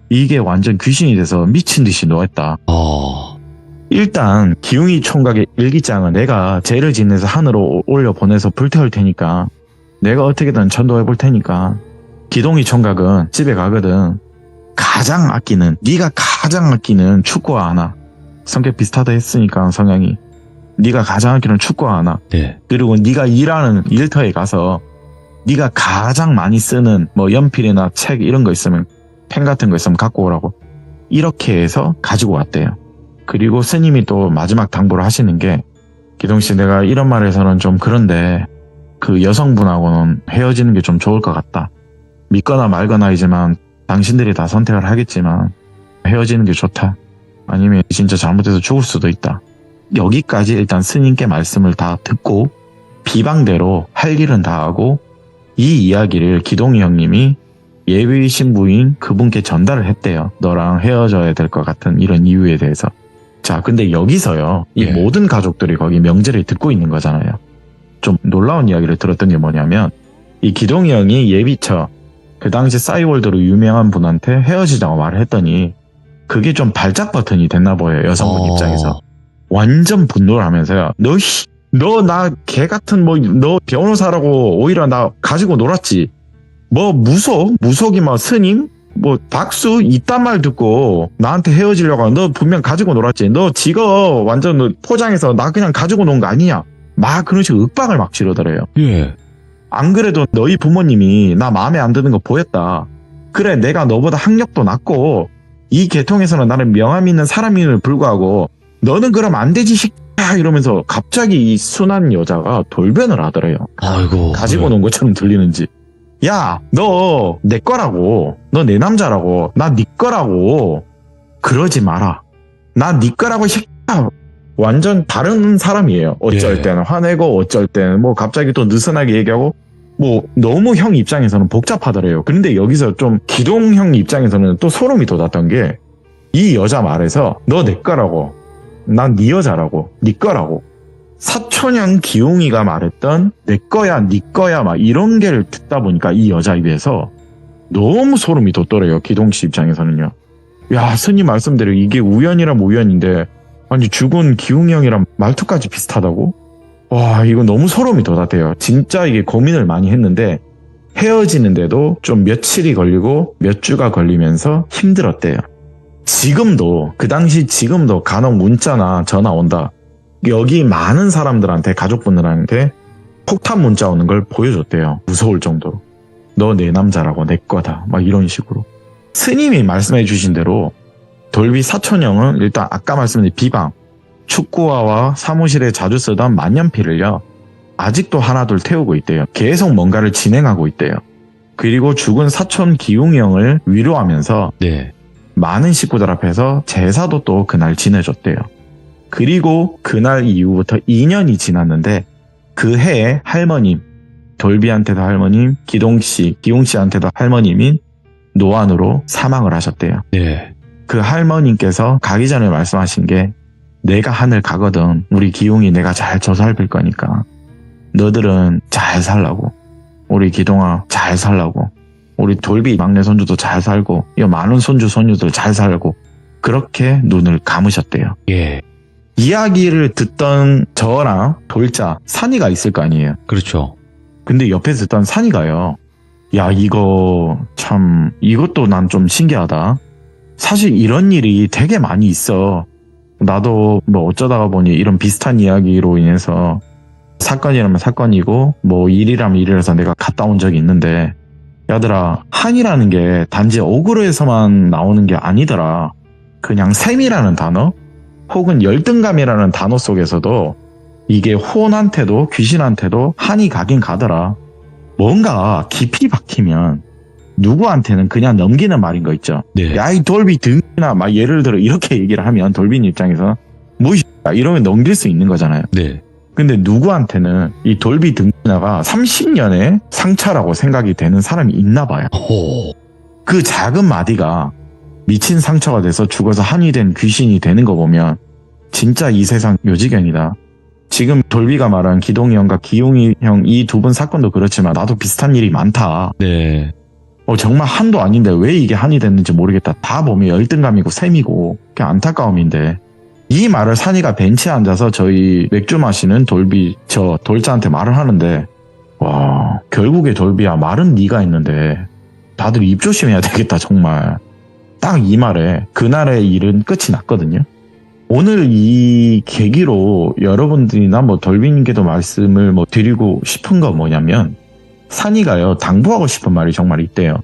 이게 완전 귀신이 돼서 미친 듯이 노했다. 일단 기웅이 총각의 일기장은 내가 죄를 짓내서 하늘로 올려보내서 불태울 테니까 내가 어떻게든 전도해 볼 테니까 기동이 총각은 집에 가거든. 가장 아끼는 네가 가장 아끼는 축구화 하나. 성격 비슷하다 했으니까 성향이 네가 가장 아끼는 축구화 하나. 그리고 네가 일하는 일터에 가서 네가 가장 많이 쓰는 뭐 연필이나 책 이런 거 있으면 펜 같은 거 있으면 갖고 오라고 이렇게 해서 가지고 왔대요. 그리고 스님이 또 마지막 당부를 하시는 게 기동씨 내가 이런 말해서는 좀 그런데 그 여성분하고는 헤어지는 게 좀 좋을 것 같다. 믿거나 말거나이지만 당신들이 다 선택을 하겠지만 헤어지는 게 좋다. 아니면 진짜 잘못해서 죽을 수도 있다. 여기까지 일단 스님께 말씀을 다 듣고 비방대로 할 일은 다 하고 이 이야기를 기동이 형님이 예비 신부인 그분께 전달을 했대요. 너랑 헤어져야 될 것 같은 이런 이유에 대해서. 자, 근데 여기서요. 이 예. 모든 가족들이 거기 명제를 듣고 있는 거잖아요. 좀 놀라운 이야기를 들었던 게 뭐냐면 이 기동이 형이 예비처 그 당시 싸이월드로 유명한 분한테 헤어지자고 말을 했더니 그게 좀 발작 버튼이 됐나 보여요. 여성분 입장에서. 완전 분노를 하면서요. 너 나 개 같은 너 변호사라고 오히려 나 가지고 놀았지. 무속이 스님? 박수 이딴 말 듣고 나한테 헤어지려고 너 분명 가지고 놀았지. 너 지가 완전 포장해서 나 그냥 가지고 논 거 아니냐. 막 그런 식으로 윽박을 막 지르더래요. 예. 안 그래도 너희 부모님이 나 마음에 안 드는 거 보였다. 그래 내가 너보다 학력도 낮고 이 계통에서는 나는 명함 있는 사람임을 불구하고 너는 그럼 안 되지 새끼야 이러면서 갑자기 이 순한 여자가 돌변을 하더래요. 아이고. 가지고 논 것처럼 들리는지. 야, 너 내 거라고. 너 내 남자라고. 나 네 거라고. 그러지 마라. 나 네 거라고 새끼야. 완전 다른 사람이에요. 어쩔 예. 때는 화내고 어쩔 때는 갑자기 또 느슨하게 얘기하고 너무 형 입장에서는 복잡하더래요. 그런데 여기서 좀 기동 형 입장에서는 또 소름이 돋았던 게 이 여자 말에서 너 내 거라고. 난 네 여자라고. 네 거라고. 사촌형 기웅이가 말했던 내 거야 네 거야 막 이런 게를 듣다 보니까 이 여자 입에서 너무 소름이 돋더래요. 기동씨 입장에서는요. 야, 스님 말씀대로 이게 우연이라면 우연인데 아니 죽은 기웅이 형이랑 말투까지 비슷하다고? 와, 이거 너무 소름이 돋았대요. 진짜 이게 고민을 많이 했는데 헤어지는데도 좀 며칠이 걸리고 몇 주가 걸리면서 힘들었대요. 지금도 그 당시 지금도 간혹 문자나 전화 온다. 여기 많은 사람들한테 가족분들한테 폭탄 문자 오는 걸 보여줬대요. 무서울 정도로. 너 내 남자라고 내 거다. 막 이런 식으로. 스님이 말씀해 주신 대로 돌비 사촌형은 일단 아까 말씀드린 비방, 축구화와 사무실에 자주 쓰던 만년필을요. 아직도 하나둘 태우고 있대요. 계속 뭔가를 진행하고 있대요. 그리고 죽은 사촌 기웅이 형을 위로하면서 네. 많은 식구들 앞에서 제사도 또 그날 지내줬대요. 그리고 그날 이후부터 2년이 지났는데 그 해에 할머님, 돌비한테도 할머님, 기웅씨한테도 할머님인 노안으로 사망을 하셨대요. 네. 그 할머님께서 가기 전에 말씀하신 게 내가 하늘 가거든. 우리 기웅이 내가 잘 저살필 거니까 너들은 잘 살라고. 우리 기동아 잘 살라고. 우리 돌비 막내 손주도 잘 살고 이 많은 손주 손주들 잘 살고 그렇게 눈을 감으셨대요. 예. 이야기를 듣던 저랑 돌자 산이가 있을 거 아니에요. 그렇죠. 근데 옆에서 듣던 산이가요. 야, 이것도 난 좀 신기하다. 사실 이런 일이 되게 많이 있어. 나도 어쩌다가 보니 이런 비슷한 이야기로 인해서 사건이라면 사건이고 일이라면 일이라서 내가 갔다 온 적이 있는데 야들아, 한이라는 게 단지 어그로에서만 나오는 게 아니더라. 그냥 셈이라는 단어 혹은 열등감이라는 단어 속에서도 이게 혼한테도 귀신한테도 한이 가긴 가더라. 뭔가 깊이 박히면 누구한테는 그냥 넘기는 말인 거 있죠. 네. 야, 이 돌비 등이나 막 예를 들어 이렇게 얘기를 하면 돌빈 입장에서 이러면 넘길 수 있는 거잖아요. 네. 근데 누구한테는 이 돌비 등나가 30년의 상처라고 생각이 되는 사람이 있나 봐요. 호. 그 작은 마디가 미친 상처가 돼서 죽어서 한이 된 귀신이 되는 거 보면 진짜 이 세상 요지경이다. 지금 돌비가 말한 기동이 형과 기용이 형 이 두 분 사건도 그렇지만 나도 비슷한 일이 많다. 네. 정말 한도 아닌데 왜 이게 한이 됐는지 모르겠다. 다 보면 열등감이고 셈이고 그냥 안타까움인데 이 말을 산이가 벤치에 앉아서 저희 맥주 마시는 돌자한테 말을 하는데 와, 결국에 돌비야 말은 네가 했는데 다들 입 조심해야 되겠다 정말. 딱 이 말에 그날의 일은 끝이 났거든요. 오늘 이 계기로 여러분들이나 돌비님께도 말씀을 드리고 싶은 건 뭐냐면 산이가요 당부하고 싶은 말이 정말 있대요.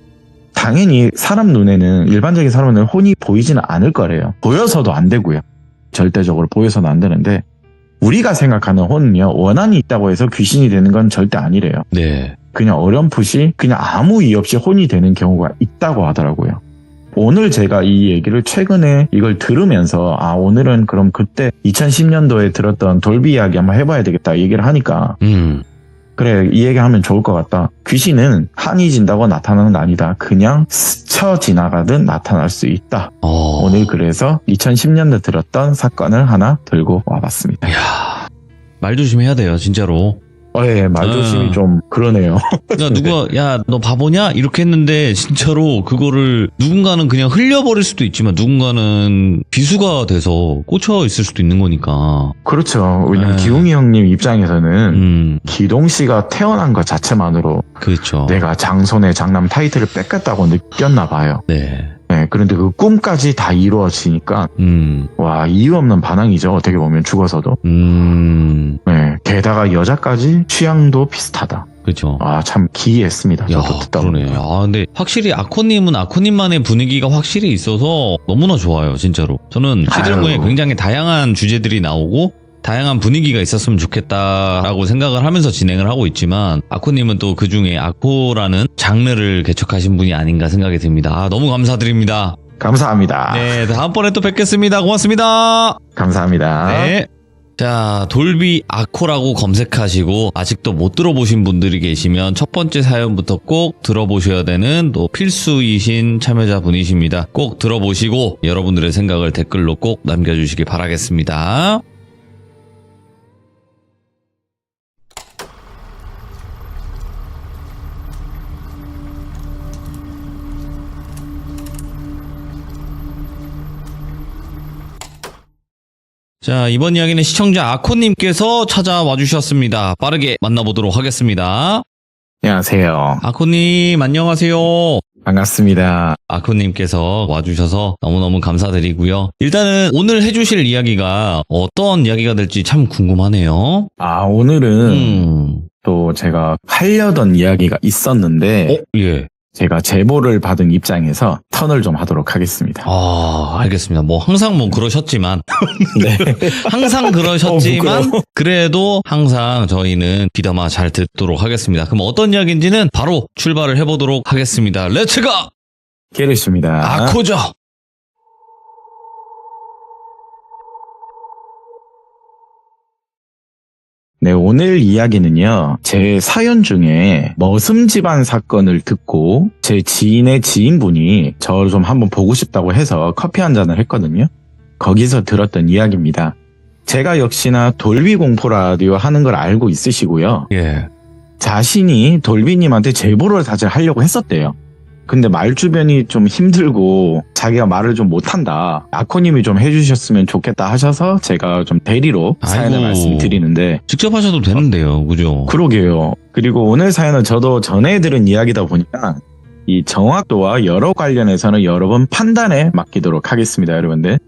당연히 사람 눈에는 일반적인 사람 눈에는 혼이 보이지는 않을 거래요. 보여서도 안 되고요. 절대적으로 보여서는 안 되는데 우리가 생각하는 혼은요 원한이 있다고 해서 귀신이 되는 건 절대 아니래요. 네. 그냥 어렴풋이 그냥 아무 이유 없이 혼이 되는 경우가 있다고 하더라고요. 오늘 제가 이 얘기를 최근에 이걸 들으면서 오늘은 그럼 그때 2010년도에 들었던 돌비 이야기 한번 해봐야 되겠다 얘기를 하니까 그래 이 얘기하면 좋을 것 같다. 귀신은 한이 진다고 나타나는 게 아니다. 그냥 스쳐 지나가듯 나타날 수 있다. 오늘 그래서 2010년도에 들었던 사건을 하나 들고 와봤습니다. 이야, 말 조심해야 돼요 진짜로. 예, 말 조심이 좀 그러네요. 그러니까 누가 야 너 바보냐 이렇게 했는데 진짜로 그거를 누군가는 그냥 흘려버릴 수도 있지만 누군가는 비수가 돼서 꽂혀 있을 수도 있는 거니까. 그렇죠. 왜냐면 기웅이 형님 입장에서는 기동 씨가 태어난 것 자체만으로 그렇죠. 내가 장손의 장남 타이틀을 뺏겼다고 느꼈나 봐요. 네. 네, 그런데 그 꿈까지 다 이루어지니까 와 이유 없는 반항이죠. 어떻게 보면 죽어서도. 네, 게다가 여자까지 취향도 비슷하다. 그렇죠. 참 기이했습니다. 저도 듣다 그러네. 보니까. 근데 확실히 아코님은 아코님만의 분위기가 확실히 있어서 너무나 좋아요, 진짜로. 저는 시들무에 굉장히 다양한 주제들이 나오고 다양한 분위기가 있었으면 좋겠다라고 생각을 하면서 진행을 하고 있지만 아코님은 또 그중에 아코라는 장르를 개척하신 분이 아닌가 생각이 듭니다. 너무 감사드립니다. 감사합니다. 네, 다음번에 또 뵙겠습니다. 고맙습니다. 감사합니다. 네. 자, 돌비 아코라고 검색하시고 아직도 못 들어보신 분들이 계시면 첫 번째 사연부터 꼭 들어보셔야 되는 또 필수이신 참여자분이십니다. 꼭 들어보시고 여러분들의 생각을 댓글로 꼭 남겨주시기 바라겠습니다. 자, 이번 이야기는 시청자 아코님께서 찾아와 주셨습니다. 빠르게 만나보도록 하겠습니다. 안녕하세요. 아코님, 안녕하세요. 반갑습니다. 아코님께서 와주셔서 너무너무 감사드리고요. 일단은 오늘 해주실 이야기가 어떤 이야기가 될지 참 궁금하네요. 오늘은 또 제가 하려던 이야기가 있었는데 예. 제가 제보를 받은 입장에서 턴을 좀 하도록 하겠습니다. 알겠습니다. 뭐 항상 뭐 그러셨지만 네. 항상 그러셨지만 그래도 항상 저희는 귀담아 잘 듣도록 하겠습니다. 그럼 어떤 이야기인지는 바로 출발을 해보도록 하겠습니다. 렛츠가! 게르십니다. 아코죠! 네, 오늘 이야기는요, 제 사연 중에 머슴 집안 사건을 듣고 제 지인의 지인분이 저를 좀 한번 보고 싶다고 해서 커피 한 잔을 했거든요. 거기서 들었던 이야기입니다. 제가 역시나 돌비 공포 라디오 하는 걸 알고 있으시고요. 예. 자신이 돌비님한테 제보를 사실 하려고 했었대요. 근데 말 주변이 좀 힘들고 자기가 말을 좀 못한다. 아코님이 좀 해주셨으면 좋겠다 하셔서 제가 좀 대리로 사연을 말씀드리는데 직접 하셔도 되는데요. 그죠? 그러게요. 그리고 오늘 사연은 저도 전에 들은 이야기다 보니까 이 정확도와 여러 관련해서는 여러분 판단에 맡기도록 하겠습니다. 여러분들.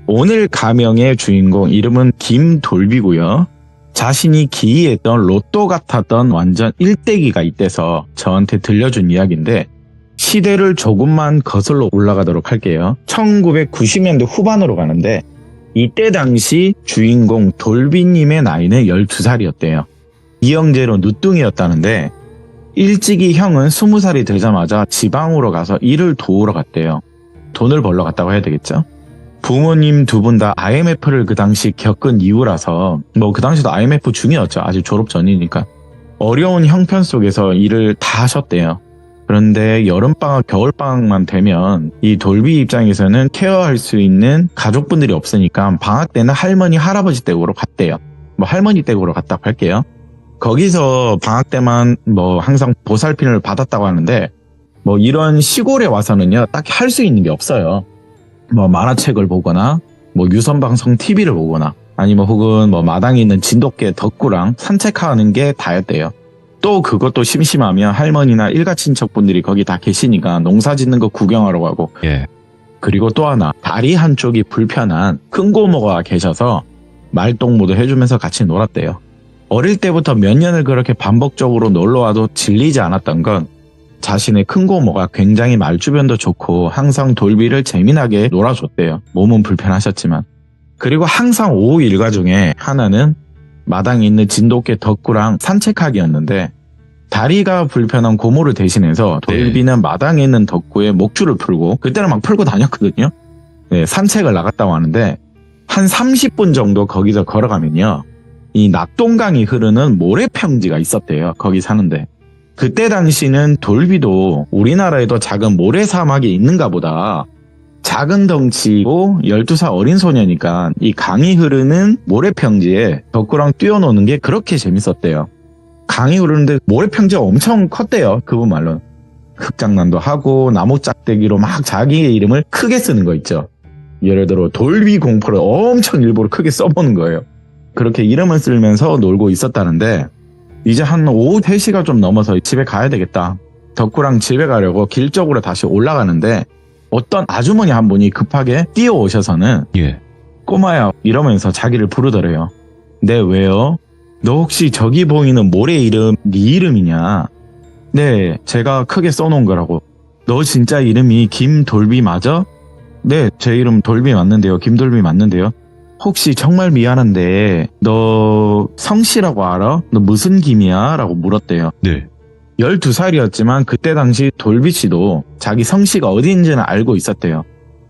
오늘 가명의 주인공 이름은 김돌비고요. 자신이 기이했던 로또 같았던 완전 일대기가 이때서 저한테 들려준 이야기인데 시대를 조금만 거슬러 올라가도록 할게요. 1990년대 후반으로 가는데 이때 당시 주인공 돌비님의 나이는 12살이었대요. 이형제로 누뚱이었다는데 일찍이 형은 20살이 되자마자 지방으로 가서 일을 도우러 갔대요. 돈을 벌러 갔다고 해야 되겠죠? 부모님 두 분 다 IMF를 그 당시 겪은 이후라서 그 당시도 IMF 중이었죠. 아직 졸업 전이니까. 어려운 형편 속에서 일을 다 하셨대요. 그런데 여름방학, 겨울방학만 되면 이 돌비 입장에서는 케어할 수 있는 가족분들이 없으니까 방학 때는 할머니, 할아버지 댁으로 갔대요. 할머니 댁으로 갔다고 할게요. 거기서 방학 때만 항상 보살핌을 받았다고 하는데 이런 시골에 와서는요, 딱히 할 수 있는 게 없어요. 만화책을 보거나 유선방송 TV를 보거나 아니면 혹은 마당에 있는 진돗개 덕구랑 산책하는 게 다였대요. 또 그것도 심심하면 할머니나 일가 친척분들이 거기 다 계시니까 농사 짓는 거 구경하러 가고. 예. 그리고 또 하나 다리 한쪽이 불편한 큰 고모가 계셔서 말동무도 해주면서 같이 놀았대요. 어릴 때부터 몇 년을 그렇게 반복적으로 놀러와도 질리지 않았던 건 자신의 큰 고모가 굉장히 말주변도 좋고 항상 돌비를 재미나게 놀아줬대요. 몸은 불편하셨지만. 그리고 항상 오후 일과 중에 하나는 마당에 있는 진돗개 덕구랑 산책하기였는데 다리가 불편한 고모를 대신해서 돌비는 마당에 있는 덕구에 목줄을 풀고, 그때는 막 풀고 다녔거든요. 네, 산책을 나갔다고 하는데 한 30분 정도 거기서 걸어가면요, 이 낙동강이 흐르는 모래평지가 있었대요. 거기 사는데. 그때 당시는 돌비도 우리나라에도 작은 모래사막이 있는가 보다. 작은 덩치고 12살 어린 소녀니까 이 강이 흐르는 모래평지에 덕구랑 뛰어노는 게 그렇게 재밌었대요. 강이 흐르는데 모래평지가 엄청 컸대요. 그분 말로는. 흙장난도 하고 나무 짝대기로 막 자기의 이름을 크게 쓰는 거 있죠. 예를 들어 돌비 공포를 엄청 일부러 크게 써보는 거예요. 그렇게 이름을 쓰면서 놀고 있었다는데, 이제 한 오후 3시가 좀 넘어서 집에 가야 되겠다. 덕구랑 집에 가려고 길 쪽으로 다시 올라가는데 어떤 아주머니 한 분이 급하게 뛰어오셔서는 꼬마야 이러면서 자기를 부르더래요. 네, 왜요? 너 혹시 저기 보이는 모래 이름 네 이름이냐? 네, 제가 크게 써놓은 거라고. 너 진짜 이름이 김돌비 맞아? 네, 제 이름 돌비 맞는데요. 김돌비 맞는데요. 혹시 정말 미안한데 너 성씨라고 알아? 너 무슨 김이야? 라고 물었대요. 네. 12살이었지만 그때 당시 돌비씨도 자기 성씨가 어디인지는 알고 있었대요.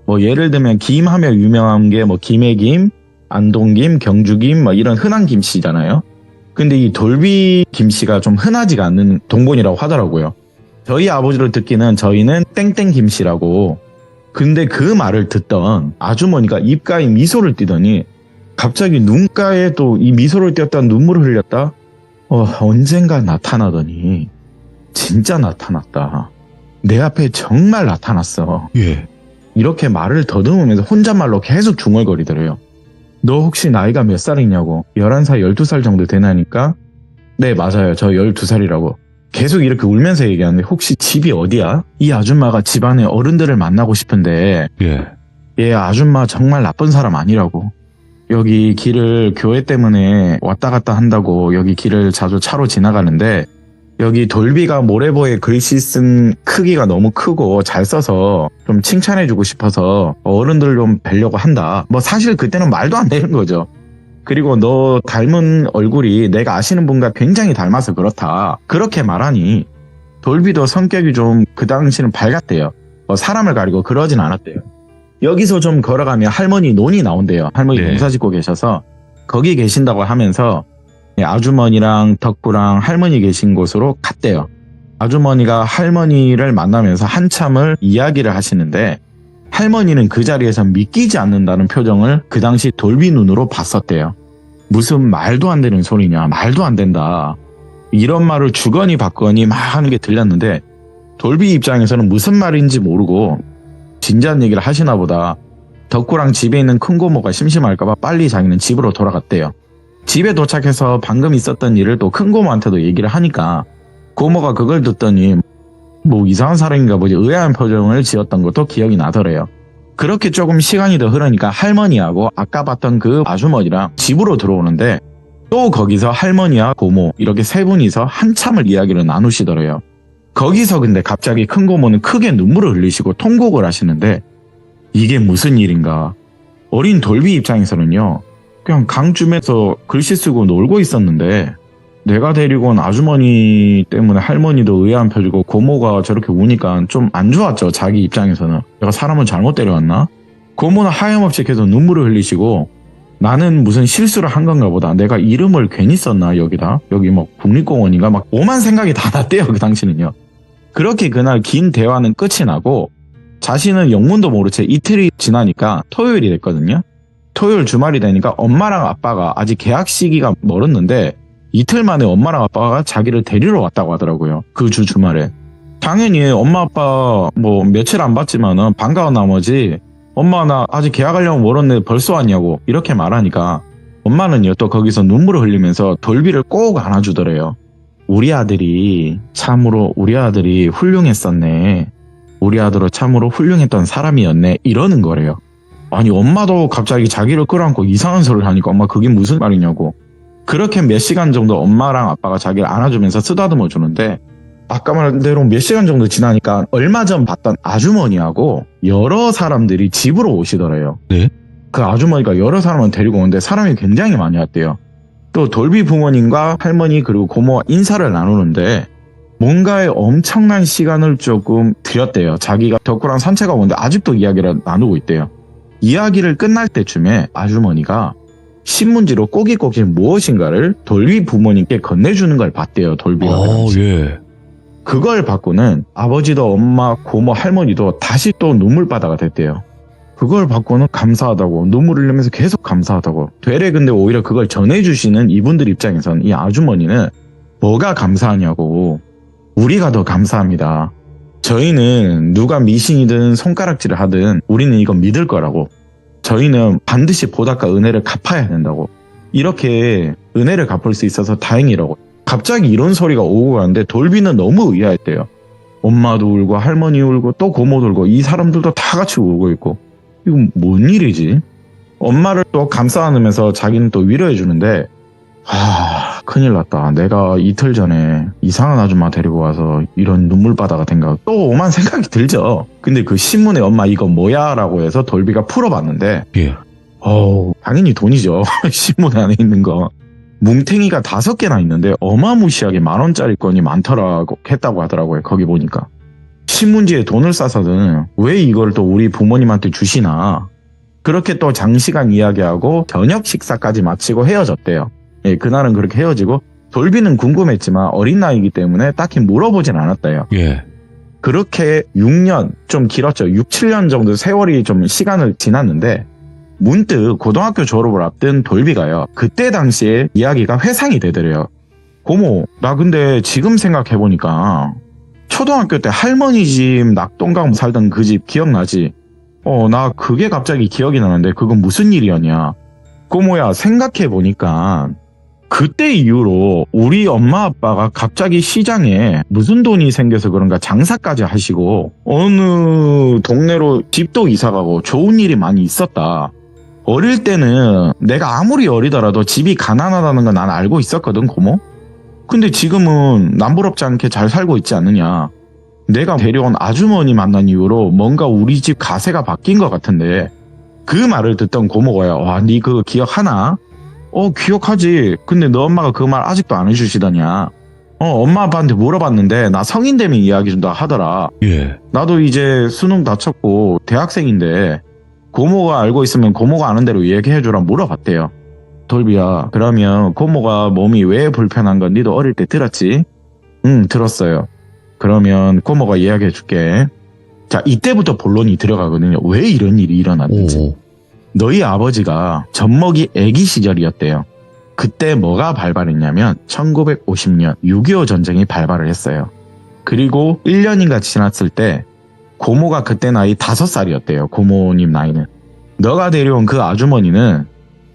뭐 예를 들면 김 하면 유명한 게 뭐 김해김, 안동김, 경주김 뭐 이런 흔한 김씨잖아요. 근데 이 돌비 김씨가 좀 흔하지가 않는 동본이라고 하더라고요. 저희 아버지를 듣기는 저희는 땡땡 김씨라고. 근데 그 말을 듣던 아주머니가 입가에 미소를 띠더니 갑자기 눈가에 또 이 미소를 띄었다 눈물을 흘렸다. 언젠가 나타나더니 진짜 나타났다. 내 앞에 정말 나타났어. 이렇게 말을 더듬으면서 혼잣말로 계속 중얼거리더래요. 너 혹시 나이가 몇 살이냐고. 11살, 12살 정도 되나니까 네, 맞아요. 저 12살이라고. 계속 이렇게 울면서 얘기하는데 혹시 집이 어디야? 이 아줌마가 집안의 어른들을 만나고 싶은데 얘 아줌마 정말 나쁜 사람 아니라고. 여기 길을 교회 때문에 왔다 갔다 한다고 여기 길을 자주 차로 지나가는데 여기 돌비가 모래보에 글씨 쓴 크기가 너무 크고 잘 써서 좀 칭찬해주고 싶어서 어른들 좀 뵈려고 한다. 뭐 사실 그때는 말도 안 되는 거죠. 그리고 너 닮은 얼굴이 내가 아시는 분과 굉장히 닮아서 그렇다. 그렇게 말하니 돌비도 성격이 좀 그 당시는 밝았대요. 사람을 가리고 그러진 않았대요. 여기서 좀 걸어가면 할머니 논이 나온대요. 할머니 농사 짓고 계셔서 거기 계신다고 하면서 아주머니랑 덕구랑 할머니 계신 곳으로 갔대요. 아주머니가 할머니를 만나면서 한참을 이야기를 하시는데 할머니는 그 자리에서 믿기지 않는다는 표정을 그 당시 돌비 눈으로 봤었대요. 무슨 말도 안 되는 소리냐, 말도 안 된다. 이런 말을 주거니 받거니 막 하는 게 들렸는데 돌비 입장에서는 무슨 말인지 모르고 진지한 얘기를 하시나 보다. 덕구랑 집에 있는 큰 고모가 심심할까봐 빨리 자기는 집으로 돌아갔대요. 집에 도착해서 방금 있었던 일을 또 큰 고모한테도 얘기를 하니까 고모가 그걸 듣더니 뭐 이상한 사람인가 보지 의아한 표정을 지었던 것도 기억이 나더래요. 그렇게 조금 시간이 더 흐르니까 할머니하고 아까 봤던 그 아주머니랑 집으로 들어오는데 또 거기서 할머니와 고모 이렇게 세 분이서 한참을 이야기를 나누시더래요. 거기서 근데 갑자기 큰 고모는 크게 눈물을 흘리시고 통곡을 하시는데 이게 무슨 일인가. 어린 돌비 입장에서는요. 그냥 강쯤에서 글씨 쓰고 놀고 있었는데 내가 데리고 온 아주머니 때문에 할머니도 의아한 표정이고 고모가 저렇게 우니까 좀 안 좋았죠. 자기 입장에서는. 내가 사람을 잘못 데려왔나? 고모는 하염없이 계속 눈물을 흘리시고 나는 무슨 실수를 한 건가 보다. 내가 이름을 괜히 썼나 여기다. 여기 뭐 국립공원인가 막 오만 생각이 다 났대요. 그 당시는요. 그렇게 그날 긴 대화는 끝이 나고 자신은 영문도 모른 채 이틀이 지나니까 토요일이 됐거든요. 토요일 주말이 되니까 엄마랑 아빠가 아직 개학 시기가 멀었는데 이틀 만에 엄마랑 아빠가 자기를 데리러 왔다고 하더라고요. 그 주 주말에. 당연히 엄마 아빠 뭐 며칠 안 봤지만은 반가운 나머지 엄마 나 아직 개학하려면 멀었는데 벌써 왔냐고 이렇게 말하니까 엄마는요 또 거기서 눈물을 흘리면서 돌비를 꼭 안아주더래요. 우리 아들이 훌륭했었네. 우리 아들은 참으로 훌륭했던 사람이었네. 이러는 거래요. 아니 엄마도 갑자기 자기를 끌어안고 이상한 소리를 하니까 엄마 그게 무슨 말이냐고. 그렇게 몇 시간 정도 엄마랑 아빠가 자기를 안아주면서 쓰다듬어 주는데 아까 말한 대로 몇 시간 정도 지나니까 얼마 전 봤던 아주머니하고 여러 사람들이 집으로 오시더래요. 네? 그 아주머니가 여러 사람을 데리고 오는데 사람이 굉장히 많이 왔대요. 또 돌비 부모님과 할머니 그리고 고모와 인사를 나누는데 뭔가에 엄청난 시간을 조금 들였대요. 자기가 덕후랑 산책하고 오는데 아직도 이야기를 나누고 있대요. 이야기를 끝날 때쯤에 아주머니가 신문지로 꼬깃꼬깃 무엇인가를 돌비 부모님께 건네주는 걸 봤대요. 돌비가. 예. 그걸 받고는 아버지도 엄마, 고모, 할머니도 다시 또 눈물바다가 됐대요. 그걸 받고는 감사하다고, 눈물을 흘리면서 계속 감사하다고. 되레 근데 오히려 그걸 전해주시는 이분들 입장에서는 이 아주머니는 뭐가 감사하냐고. 우리가 더 감사합니다. 저희는 누가 미신이든 손가락질을 하든 우리는 이건 믿을 거라고. 저희는 반드시 보답과 은혜를 갚아야 된다고. 이렇게 은혜를 갚을 수 있어서 다행이라고. 갑자기 이런 소리가 오고 가는데 돌비는 너무 의아했대요. 엄마도 울고 할머니 울고 또 고모도 울고 이 사람들도 다 같이 울고 있고 이건 뭔 일이지? 엄마를 또 감싸 안으면서 자기는 또 위로해 주는데 큰일 났다. 내가 이틀 전에 이상한 아줌마 데리고 와서 이런 눈물바다가 된가 또 오만 생각이 들죠. 근데 그 신문에 엄마 이거 뭐야? 라고 해서 돌비가 풀어봤는데 예. 당연히 돈이죠. 신문 안에 있는 거. 뭉탱이가 5개나 있는데 어마무시하게 10,000원짜리 건이 많더라고 했다고 하더라고요. 거기 보니까. 신문지에 돈을 싸서는 왜 이걸 또 우리 부모님한테 주시나. 그렇게 또 장시간 이야기하고 저녁 식사까지 마치고 헤어졌대요. 예, 그날은 그렇게 헤어지고 돌비는 궁금했지만 어린 나이이기 때문에 딱히 물어보진 않았대요. 예. 그렇게 6년, 좀 길었죠. 6, 7년 정도 세월이 좀 시간을 지났는데 문득 고등학교 졸업을 앞둔 돌비가요. 그때 당시에 이야기가 회상이 되더래요. 고모, 나 근데 지금 생각해보니까 초등학교 때 할머니 집 낙동강 살던 그 집 기억나지? 나 그게 갑자기 기억이 나는데 그건 무슨 일이었냐? 고모야, 생각해보니까 그때 이후로 우리 엄마 아빠가 갑자기 시장에 무슨 돈이 생겨서 그런가 장사까지 하시고 어느 동네로 집도 이사가고 좋은 일이 많이 있었다. 어릴 때는 내가 아무리 어리더라도 집이 가난하다는 건 난 알고 있었거든, 고모. 근데 지금은 남부럽지 않게 잘 살고 있지 않느냐. 내가 데려온 아주머니 만난 이후로 뭔가 우리 집 가세가 바뀐 것 같은데 그 말을 듣던 고모가요. 와, 니 그거 기억하나? 기억하지. 근데 너 엄마가 그 말 아직도 안 해주시더냐. 엄마 아빠한테 물어봤는데 나 성인 되면 이야기 준다 하더라. 예. 나도 이제 수능 다 쳤고 대학생인데 고모가 알고 있으면 고모가 아는 대로 얘기해주라 물어봤대요. 돌비야, 그러면 고모가 몸이 왜 불편한 건 니도 어릴 때 들었지? 응, 들었어요. 그러면 고모가 이야기해줄게. 자, 이때부터 본론이 들어가거든요. 왜 이런 일이 일어났는지. 너희 아버지가 젖먹이 애기 시절이었대요. 그때 뭐가 발발했냐면 1950년 6.25 전쟁이 발발을 했어요. 그리고 1년인가 지났을 때 고모가 그때 나이 5살이었대요. 고모님 나이는. 너가 데려온 그 아주머니는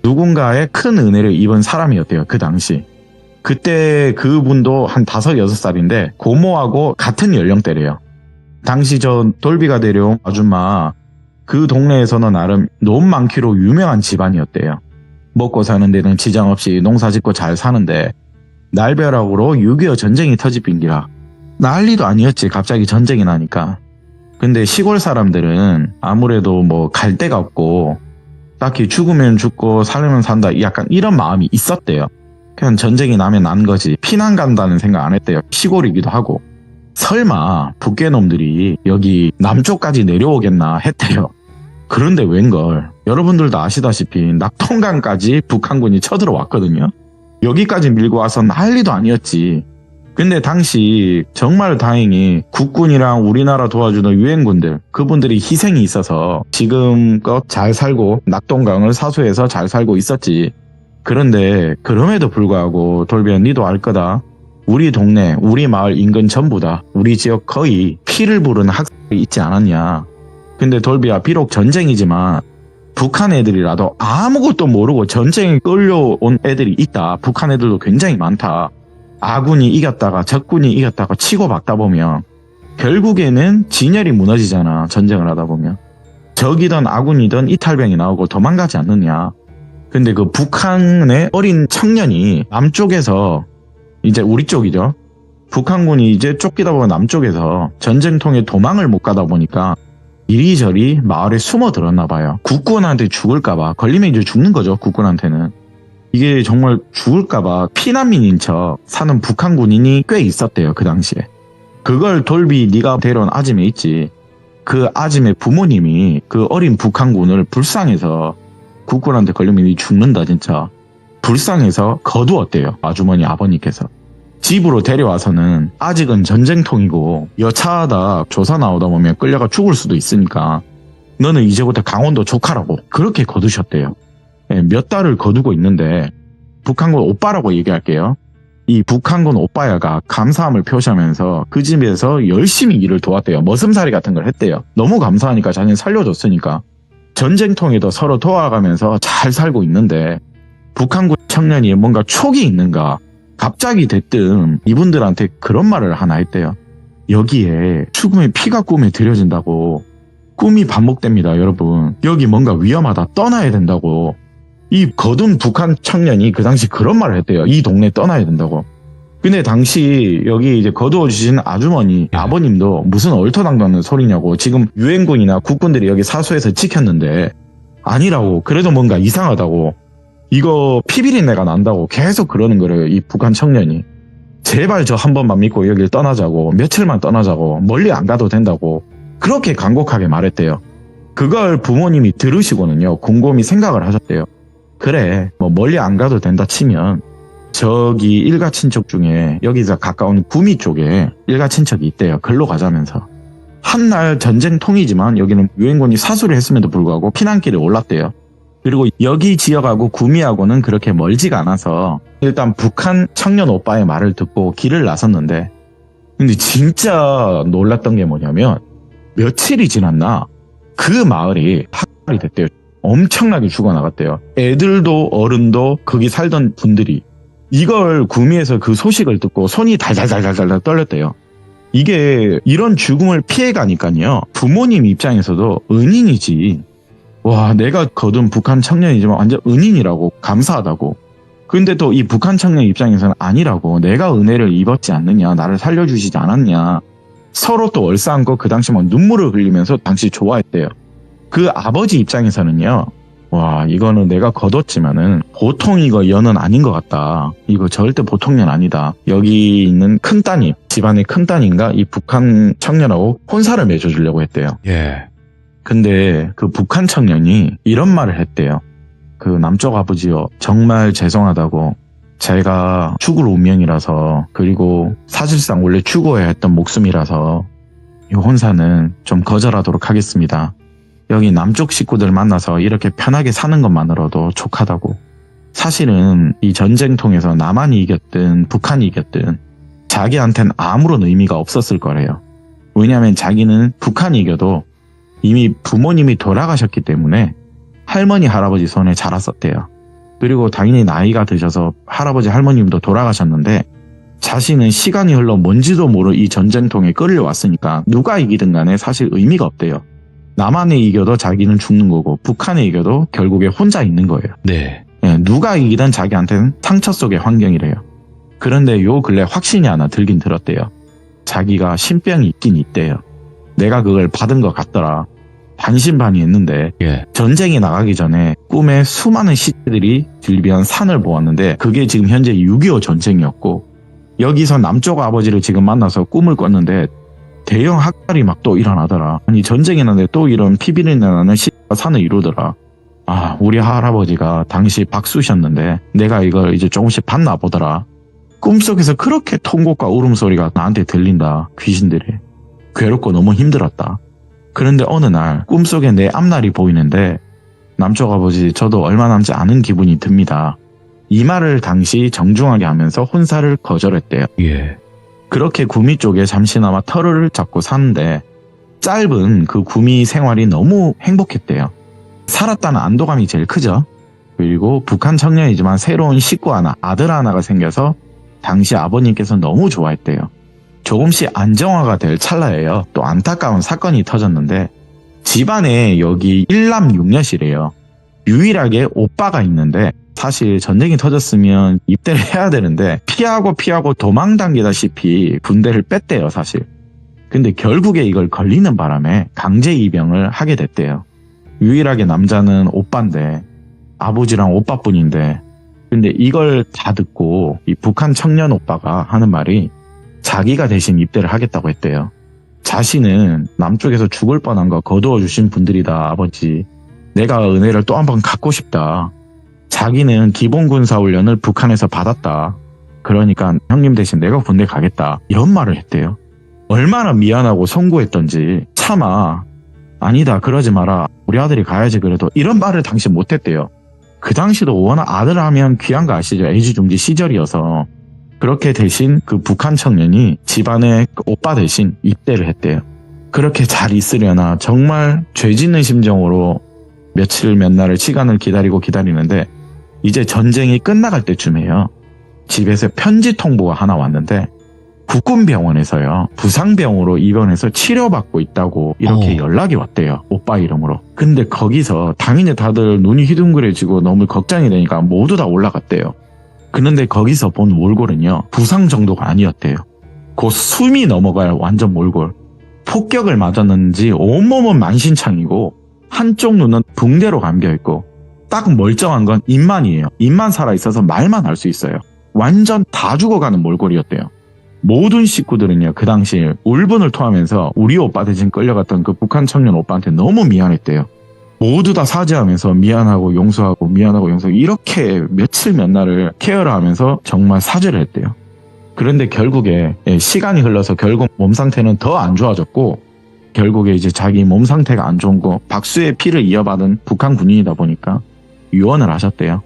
누군가의 큰 은혜를 입은 사람이었대요. 그 당시. 그때 그분도 한 5, 6살인데 고모하고 같은 연령대래요. 당시 저 돌비가 데려온 아줌마 그 동네에서는 나름 돈 많기로 유명한 집안이었대요. 먹고 사는 데는 지장 없이 농사 짓고 잘 사는데 날벼락으로 6.25 전쟁이 터집힌기라 난리도 아니었지. 갑자기 전쟁이 나니까. 근데 시골 사람들은 아무래도 뭐 갈 데가 없고 딱히 죽으면 죽고 살면 산다 약간 이런 마음이 있었대요. 그냥 전쟁이 나면 난 거지 피난 간다는 생각 안 했대요. 시골이기도 하고. 설마 북괴놈들이 여기 남쪽까지 내려오겠나 했대요. 그런데 웬걸 여러분들도 아시다시피 낙동강까지 북한군이 쳐들어왔거든요. 여기까지 밀고 와서 난리도 아니었지. 근데 당시 정말 다행히 국군이랑 우리나라 도와주는 유엔군들 그분들이 희생이 있어서 지금껏 잘 살고 낙동강을 사수해서 잘 살고 있었지. 그런데 그럼에도 불구하고 돌비야, 니도 알 거다. 우리 동네 우리 마을 인근 전부 다 우리 지역 거의 피를 부르는 학살이 있지 않았냐. 근데 돌비야, 비록 전쟁이지만 북한 애들이라도 아무것도 모르고 전쟁에 끌려온 애들이 있다. 북한 애들도 굉장히 많다. 아군이 이겼다가 적군이 이겼다가 치고 받다 보면 결국에는 진열이 무너지잖아. 전쟁을 하다 보면. 적이든 아군이든 이탈병이 나오고 도망가지 않느냐. 근데 그 북한의 어린 청년이 남쪽에서 이제 우리 쪽이죠. 북한군이 이제 쫓기다 보면 남쪽에서 전쟁통에 도망을 못 가다 보니까 이리저리 마을에 숨어들었나 봐요. 국군한테 죽을까봐. 걸리면 이제 죽는 거죠. 국군한테는. 이게 정말 죽을까봐 피난민인 척 사는 북한 군인이 꽤 있었대요. 그 당시에. 그걸 돌비 네가 데려온 아짐에 있지. 그 아짐의 부모님이 그 어린 북한군을 불쌍해서 국군한테 걸리면 이 죽는다 진짜. 불쌍해서 거두었대요. 아주머니 아버님께서. 집으로 데려와서는 아직은 전쟁통이고 여차하다 조사 나오다 보면 끌려가 죽을 수도 있으니까 너는 이제부터 강원도 조카라고 그렇게 거두셨대요. 몇 달을 거두고 있는데 북한군 오빠라고 얘기할게요. 이 북한군 오빠야가 감사함을 표시하면서 그 집에서 열심히 일을 도왔대요. 머슴살이 같은 걸 했대요. 너무 감사하니까 자기는 살려줬으니까. 전쟁통에도 서로 도와가면서 잘 살고 있는데 북한군 청년이 뭔가 촉이 있는가 갑자기 대뜸 이분들한테 그런 말을 하나 했대요. 여기에 죽음의 피가 꿈에 들여진다고. 꿈이 반복됩니다, 여러분. 여기 뭔가 위험하다. 떠나야 된다고. 이 거둔 북한 청년이 그 당시 그런 말을 했대요. 이 동네 떠나야 된다고. 근데 당시 여기 이제 거두어 주신 아주머니, 아버님도 무슨 얼토당토하는 소리냐고. 지금 유엔군이나 국군들이 여기 사수해서 지켰는데 아니라고. 그래도 뭔가 이상하다고. 이거 피비린내가 난다고 계속 그러는 거래요. 이 북한 청년이. 제발 저 한 번만 믿고 여길 떠나자고. 며칠만 떠나자고. 멀리 안 가도 된다고. 그렇게 간곡하게 말했대요. 그걸 부모님이 들으시고는요. 곰곰이 생각을 하셨대요. 그래 뭐 멀리 안 가도 된다 치면 저기 일가 친척 중에 여기서 가까운 구미 쪽에 일가 친척이 있대요. 글로 가자면서. 한날 전쟁통이지만 여기는 유엔군이 사수를 했음에도 불구하고 피난길에 올랐대요. 그리고 여기 지역하고 구미하고는 그렇게 멀지가 않아서 일단 북한 청년 오빠의 말을 듣고 길을 나섰는데 근데 진짜 놀랐던 게 뭐냐면 며칠이 지났나 그 마을이 학살이 됐대요. 엄청나게 죽어나갔대요. 애들도 어른도 거기 살던 분들이 이걸 구미에서 그 소식을 듣고 손이 달달달달달 떨렸대요. 이게 이런 죽음을 피해가니까요. 부모님 입장에서도 은인이지. 와 내가 거둔 북한 청년이지만 완전 은인이라고 감사하다고. 근데 또 이 북한 청년 입장에서는 아니라고. 내가 은혜를 입었지 않느냐. 나를 살려주시지 않았냐. 서로 또 얼싸안고 그 당시 막 눈물을 흘리면서 당시 좋아했대요. 그 아버지 입장에서는요. 와 이거는 내가 거뒀지만은 보통 이거 연은 아닌 것 같다. 이거 절대 보통 연 아니다. 여기 있는 큰 따님, 집안의 큰 따님과 이 북한 청년하고 혼사를 맺어주려고 했대요. 예. 근데 그 북한 청년이 이런 말을 했대요. 그 남쪽 아버지요. 정말 죄송하다고. 제가 죽을 운명이라서 그리고 사실상 원래 죽어야 했던 목숨이라서 이 혼사는 좀 거절하도록 하겠습니다. 여기 남쪽 식구들 만나서 이렇게 편하게 사는 것만으로도 족하다고. 사실은 이 전쟁통에서 남한이 이겼든 북한이 이겼든 자기한텐 아무런 의미가 없었을 거래요. 왜냐하면 자기는 북한이 이겨도 이미 부모님이 돌아가셨기 때문에 할머니 할아버지 손에 자랐었대요. 그리고 당연히 나이가 드셔서 할아버지 할머님도 돌아가셨는데 자신은 시간이 흘러 뭔지도 모를 이 전쟁통에 끌려왔으니까 누가 이기든 간에 사실 의미가 없대요. 남한에 이겨도 자기는 죽는 거고 북한에 이겨도 결국에 혼자 있는 거예요. 네. 예, 누가 이기든 자기한테는 상처 속의 환경이래요. 그런데 요 근래 확신이 하나 들긴 들었대요. 자기가 신병이 있긴 있대요. 내가 그걸 받은 것 같더라. 반신반의했는데 예. 전쟁에 나가기 전에 꿈에 수많은 시체들이 들비한 산을 보았는데 그게 지금 현재 6.25 전쟁이었고 여기서 남쪽 아버지를 지금 만나서 꿈을 꿨는데 대형 학살이 막 또 일어나더라. 아니 전쟁이 나는데 또 이런 피비린내 나는 시체가 산을 이루더라. 아 우리 할아버지가 당시 박수셨는데 내가 이걸 이제 조금씩 봤나 보더라. 꿈속에서 그렇게 통곡과 울음소리가 나한테 들린다. 귀신들이. 괴롭고 너무 힘들었다. 그런데 어느 날 꿈속에 내 앞날이 보이는데 남쪽 아버지 저도 얼마 남지 않은 기분이 듭니다. 이 말을 당시 정중하게 하면서 혼사를 거절했대요. 예. 그렇게 구미 쪽에 잠시나마 터를 잡고 사는데 짧은 그 구미 생활이 너무 행복했대요. 살았다는 안도감이 제일 크죠. 그리고 북한 청년이지만 새로운 식구 하나, 아들 하나가 생겨서 당시 아버님께서 너무 좋아했대요. 조금씩 안정화가 될 찰나예요. 또 안타까운 사건이 터졌는데 집안에 여기 1남 6녀시래요. 유일하게 오빠가 있는데 사실 전쟁이 터졌으면 입대를 해야 되는데 피하고 도망당기다시피 군대를 뺐대요 사실. 근데 결국에 이걸 걸리는 바람에 강제 입영을 하게 됐대요. 유일하게 남자는 오빠인데 아버지랑 오빠뿐인데 근데 이걸 다 듣고 이 북한 청년 오빠가 하는 말이 자기가 대신 입대를 하겠다고 했대요. 자신은 남쪽에서 죽을 뻔한 거 거두어 주신 분들이다, 아버지. 내가 은혜를 또 한 번 갖고 싶다. 자기는 기본군사훈련을 북한에서 받았다. 그러니까 형님 대신 내가 군대 가겠다. 이런 말을 했대요. 얼마나 미안하고 송구했던지. 차마 아니다 그러지 마라. 우리 아들이 가야지 그래도. 이런 말을 당시 못했대요. 그 당시도 워낙 아들 하면 귀한 거 아시죠? 애지중지 시절이어서. 그렇게 대신 그 북한 청년이 집안의 오빠 대신 입대를 했대요. 그렇게 잘 있으려나 정말 죄 짓는 심정으로 며칠 몇 날을 시간을 기다리는데 이제 전쟁이 끝나갈 때쯤이에요. 집에서 편지 통보가 하나 왔는데 국군병원에서요. 부상병으로 입원해서 치료받고 있다고 이렇게 연락이 왔대요. 오빠 이름으로. 근데 거기서 당연히 다들 눈이 휘둥그레지고 너무 걱정이 되니까 모두 다 올라갔대요. 그런데 거기서 본 몰골은요. 부상 정도가 아니었대요. 곧 숨이 넘어갈 완전 몰골. 폭격을 맞았는지 온몸은 만신창이고 한쪽 눈은 붕대로 감겨있고 딱 멀쩡한 건 입만이에요. 입만 살아있어서 말만 할 수 있어요. 완전 다 죽어가는 몰골이었대요. 모든 식구들은요. 그 당시 울분을 토하면서 우리 오빠 대신 끌려갔던 그 북한 청년 오빠한테 너무 미안했대요. 모두 다 사죄하면서 미안하고 용서하고 미안하고 용서하고 이렇게 며칠 몇 날을 케어를 하면서 정말 사죄를 했대요. 그런데 결국에 시간이 흘러서 결국 몸 상태는 더 안 좋아졌고 결국에 이제 자기 몸 상태가 안 좋은 거 박수의 피를 이어받은 북한 군인이다 보니까 유언을 하셨대요.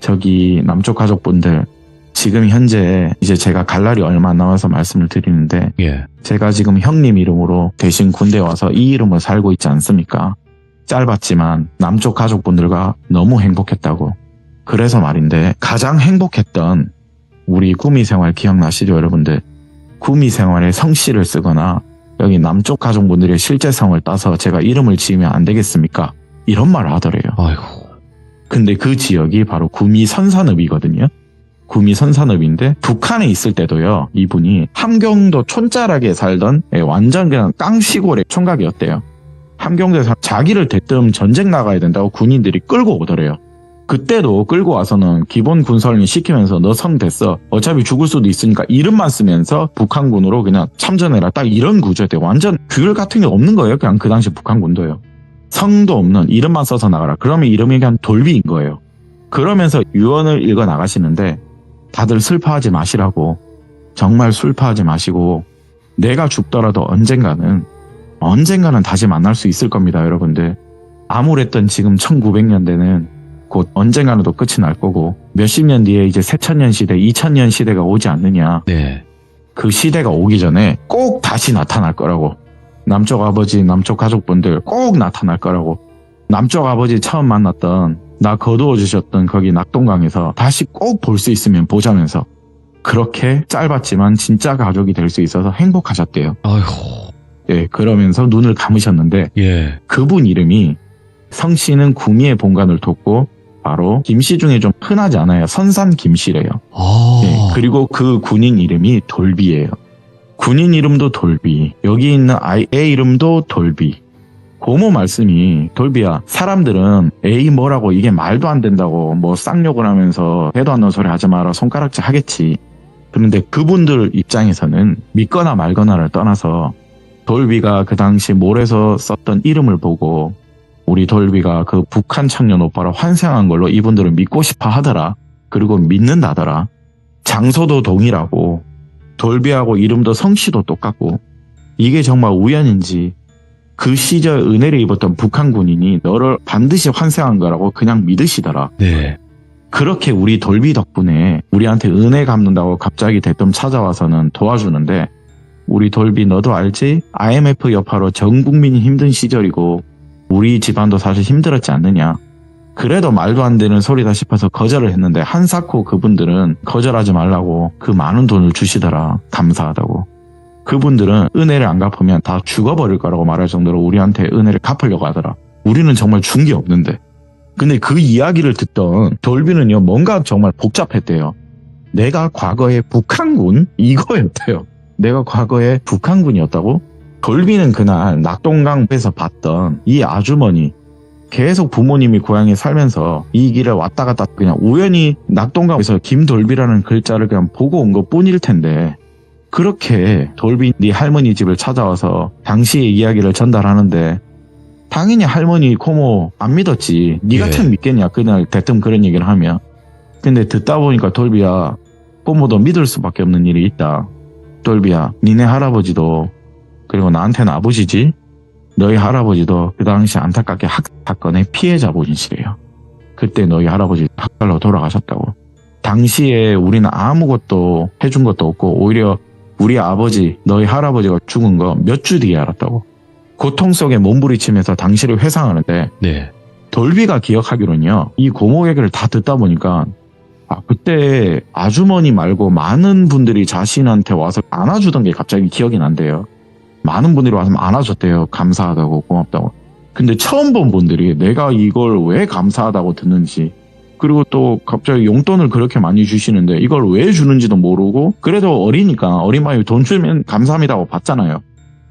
저기 남쪽 가족분들 지금 현재 이제 제가 갈 날이 얼마 안 남아서 말씀을 드리는데 제가 지금 형님 이름으로 대신 군대에 와서 이 이름을 살고 있지 않습니까? 짧았지만 남쪽 가족분들과 너무 행복했다고. 그래서 말인데 가장 행복했던 우리 구미 생활 기억나시죠 여러분들? 구미 생활에 성씨를 쓰거나 여기 남쪽 가족분들의 실제 성을 따서 제가 이름을 지으면 안 되겠습니까? 이런 말을 하더래요. 아이고. 근데 그 지역이 바로 구미 선산읍이거든요. 구미 선산읍인데 북한에 있을 때도요. 이분이 함경도 촌자락에 살던 완전 그냥 깡시골의 총각이었대요. 함경도에서 자기를 대뜸 전쟁 나가야 된다고 군인들이 끌고 오더래요. 그때도 끌고 와서는 기본 군사훈련 시키면서 너 성 됐어. 어차피 죽을 수도 있으니까 이름만 쓰면서 북한군으로 그냥 참전해라. 딱 이런 구조였대요. 완전 규율 같은 게 없는 거예요. 그냥 그 당시 북한군도요. 성도 없는 이름만 써서 나가라. 그러면 이름이 그냥 돌비인 거예요. 그러면서 유언을 읽어 나가시는데 다들 슬퍼하지 마시라고. 정말 슬퍼하지 마시고 내가 죽더라도 언젠가는 다시 만날 수 있을 겁니다. 여러분들. 아무랬던 지금 1900년대는 곧 언젠가는 또 끝이 날 거고 몇십 년 뒤에 이제 새천년 시대, 2000년 시대가 오지 않느냐. 네. 그 시대가 오기 전에 꼭 다시 나타날 거라고. 남쪽 아버지, 남쪽 가족분들 꼭 나타날 거라고. 남쪽 아버지 처음 만났던 나 거두어 주셨던 거기 낙동강에서 다시 꼭 볼 수 있으면 보자면서 그렇게 짧았지만 진짜 가족이 될 수 있어서 행복하셨대요. 아이고. 예, 그러면서 눈을 감으셨는데 그분 이름이 성씨는 구미의 본관을 돕고 바로 김씨 중에 좀 흔하지 않아요. 선산 김씨래요. 예, 그리고 그 군인 이름이 돌비예요. 군인 이름도 돌비. 여기 있는 애 이름도 돌비. 고모 말씀이 돌비야 사람들은 에이 뭐라고 이게 말도 안 된다고 뭐 쌍욕을 하면서 해도 안 나는 소리 하지 마라 손가락질 하겠지. 그런데 그분들 입장에서는 믿거나 말거나를 떠나서 돌비가 그 당시 몰에서 썼던 이름을 보고 우리 돌비가 그 북한 청년 오빠를 환생한 걸로 이분들은 믿고 싶어 하더라. 그리고 믿는다더라. 장소도 동일하고 돌비하고 이름도 성씨도 똑같고 이게 정말 우연인지 그 시절 은혜를 입었던 북한 군인이 너를 반드시 환생한 거라고 그냥 믿으시더라. 네. 그렇게 우리 돌비 덕분에 우리한테 은혜 갚는다고 갑자기 대뜸 찾아와서는 도와주는데 우리 돌비 너도 알지? IMF 여파로 전 국민이 힘든 시절이고 우리 집안도 사실 힘들었지 않느냐. 그래도 말도 안 되는 소리다 싶어서 거절을 했는데 한사코 그분들은 거절하지 말라고 그 많은 돈을 주시더라. 감사하다고. 그분들은 은혜를 안 갚으면 다 죽어버릴 거라고 말할 정도로 우리한테 은혜를 갚으려고 하더라. 우리는 정말 준 게 없는데. 근데 그 이야기를 듣던 돌비는요. 뭔가 정말 복잡했대요. 내가 과거에 북한군? 이거였대요. 내가 과거에 북한군이었다고? 돌비는 그날 낙동강에서 봤던 이 아주머니 계속 부모님이 고향에 살면서 이 길을 왔다 갔다 그냥 우연히 낙동강에서 김돌비라는 글자를 그냥 보고 온 것 뿐일 텐데 그렇게 돌비 네 할머니 집을 찾아와서 당시의 이야기를 전달하는데 당연히 할머니 고모 안 믿었지. 네가 예. 참 믿겠냐 그날 대뜸 그런 얘기를 하면. 근데 듣다 보니까 돌비야 고모도 믿을 수밖에 없는 일이 있다. 돌비야 니네 할아버지도 그리고 나한테는 아버지지. 너희 할아버지도 그 당시 안타깝게 학사건의 피해자분이시래요. 그때 너희 할아버지 학살로 돌아가셨다고. 당시에 우리는 아무것도 해준 것도 없고 오히려 우리 아버지 너희 할아버지가 죽은 거 몇 주 뒤에 알았다고. 고통 속에 몸부리치면서 당시를 회상하는데 네. 돌비가 기억하기로는요. 이 고모 얘기를 다 듣다 보니까 그때 아주머니 말고 많은 분들이 자신한테 와서 안아주던 게 갑자기 기억이 난대요. 많은 분들이 와서 안아줬대요. 감사하다고 고맙다고. 근데 처음 본 분들이 내가 이걸 왜 감사하다고 듣는지 그리고 또 갑자기 용돈을 그렇게 많이 주시는데 이걸 왜 주는지도 모르고 그래도 어리니까 어린 마음에 돈 주면 감사합니다고 받잖아요.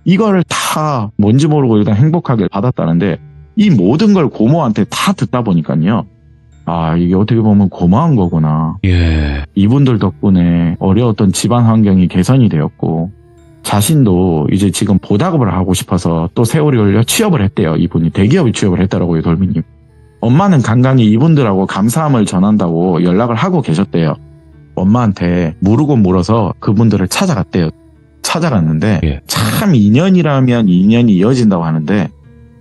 이거를 다 뭔지 모르고 일단 행복하게 받았다는데 이 모든 걸 고모한테 다 듣다 보니까요. 아 이게 어떻게 보면 고마운 거구나. 예. 이분들 덕분에 어려웠던 집안 환경이 개선이 되었고 자신도 이제 지금 보답을 하고 싶어서 또 세월이 걸려 취업을 했대요. 이분이 대기업에 취업을 했더라고요. 돌비님. 엄마는 간간히 이분들하고 감사함을 전한다고 연락을 하고 계셨대요. 엄마한테 물고 물어서 그분들을 찾아갔대요. 찾아갔는데 예. 참 인연이라면 인연이 이어진다고 하는데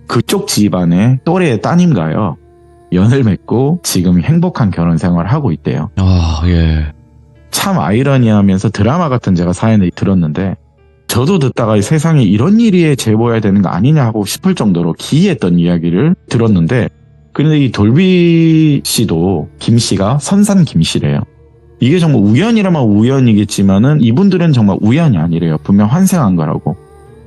그쪽 집안의 또래의 따님과요. 연을 맺고 지금 행복한 결혼 생활을 하고 있대요. 아, 예. 참 아이러니하면서 드라마 같은 제가 사연을 들었는데 저도 듣다가 세상에 이런 일이 제보해야 되는 거 아니냐 하고 싶을 정도로 기이했던 이야기를 들었는데 근데 이 돌비 씨도 김 씨가 선산 김 씨래요. 이게 정말 우연이라면 우연이겠지만은 이분들은 정말 우연이 아니래요. 분명 환생한 거라고.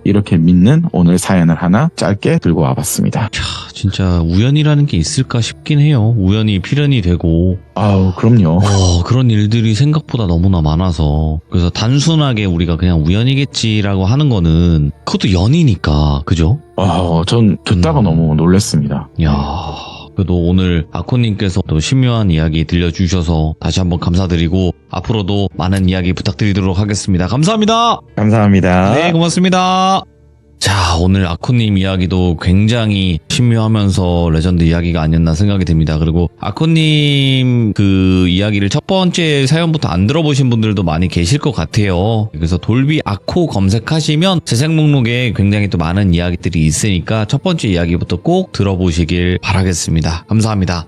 이렇게 믿는 오늘 사연을 하나 짧게 들고 와봤습니다. 진짜 우연이라는 게 있을까 싶긴 해요. 우연이 필연이 되고. 아우 그럼요. 그런 일들이 생각보다 너무나 많아서. 그래서 단순하게 우리가 그냥 우연이겠지라고 하는 거는 그것도 연이니까. 그죠? 전 듣다가 너무 놀랐습니다. 야, 그래도 오늘 아코님께서 또 신묘한 이야기 들려주셔서 다시 한번 감사드리고 앞으로도 많은 이야기 부탁드리도록 하겠습니다. 감사합니다. 감사합니다. 네, 고맙습니다. 자, 오늘 아코님 이야기도 굉장히 신묘하면서 레전드 이야기가 아니었나 생각이 듭니다. 그리고 아코님 그 이야기를 첫 번째 사연부터 안 들어보신 분들도 많이 계실 것 같아요. 그래서 돌비 아코 검색하시면 재생 목록에 굉장히 또 많은 이야기들이 있으니까 첫 번째 이야기부터 꼭 들어보시길 바라겠습니다. 감사합니다.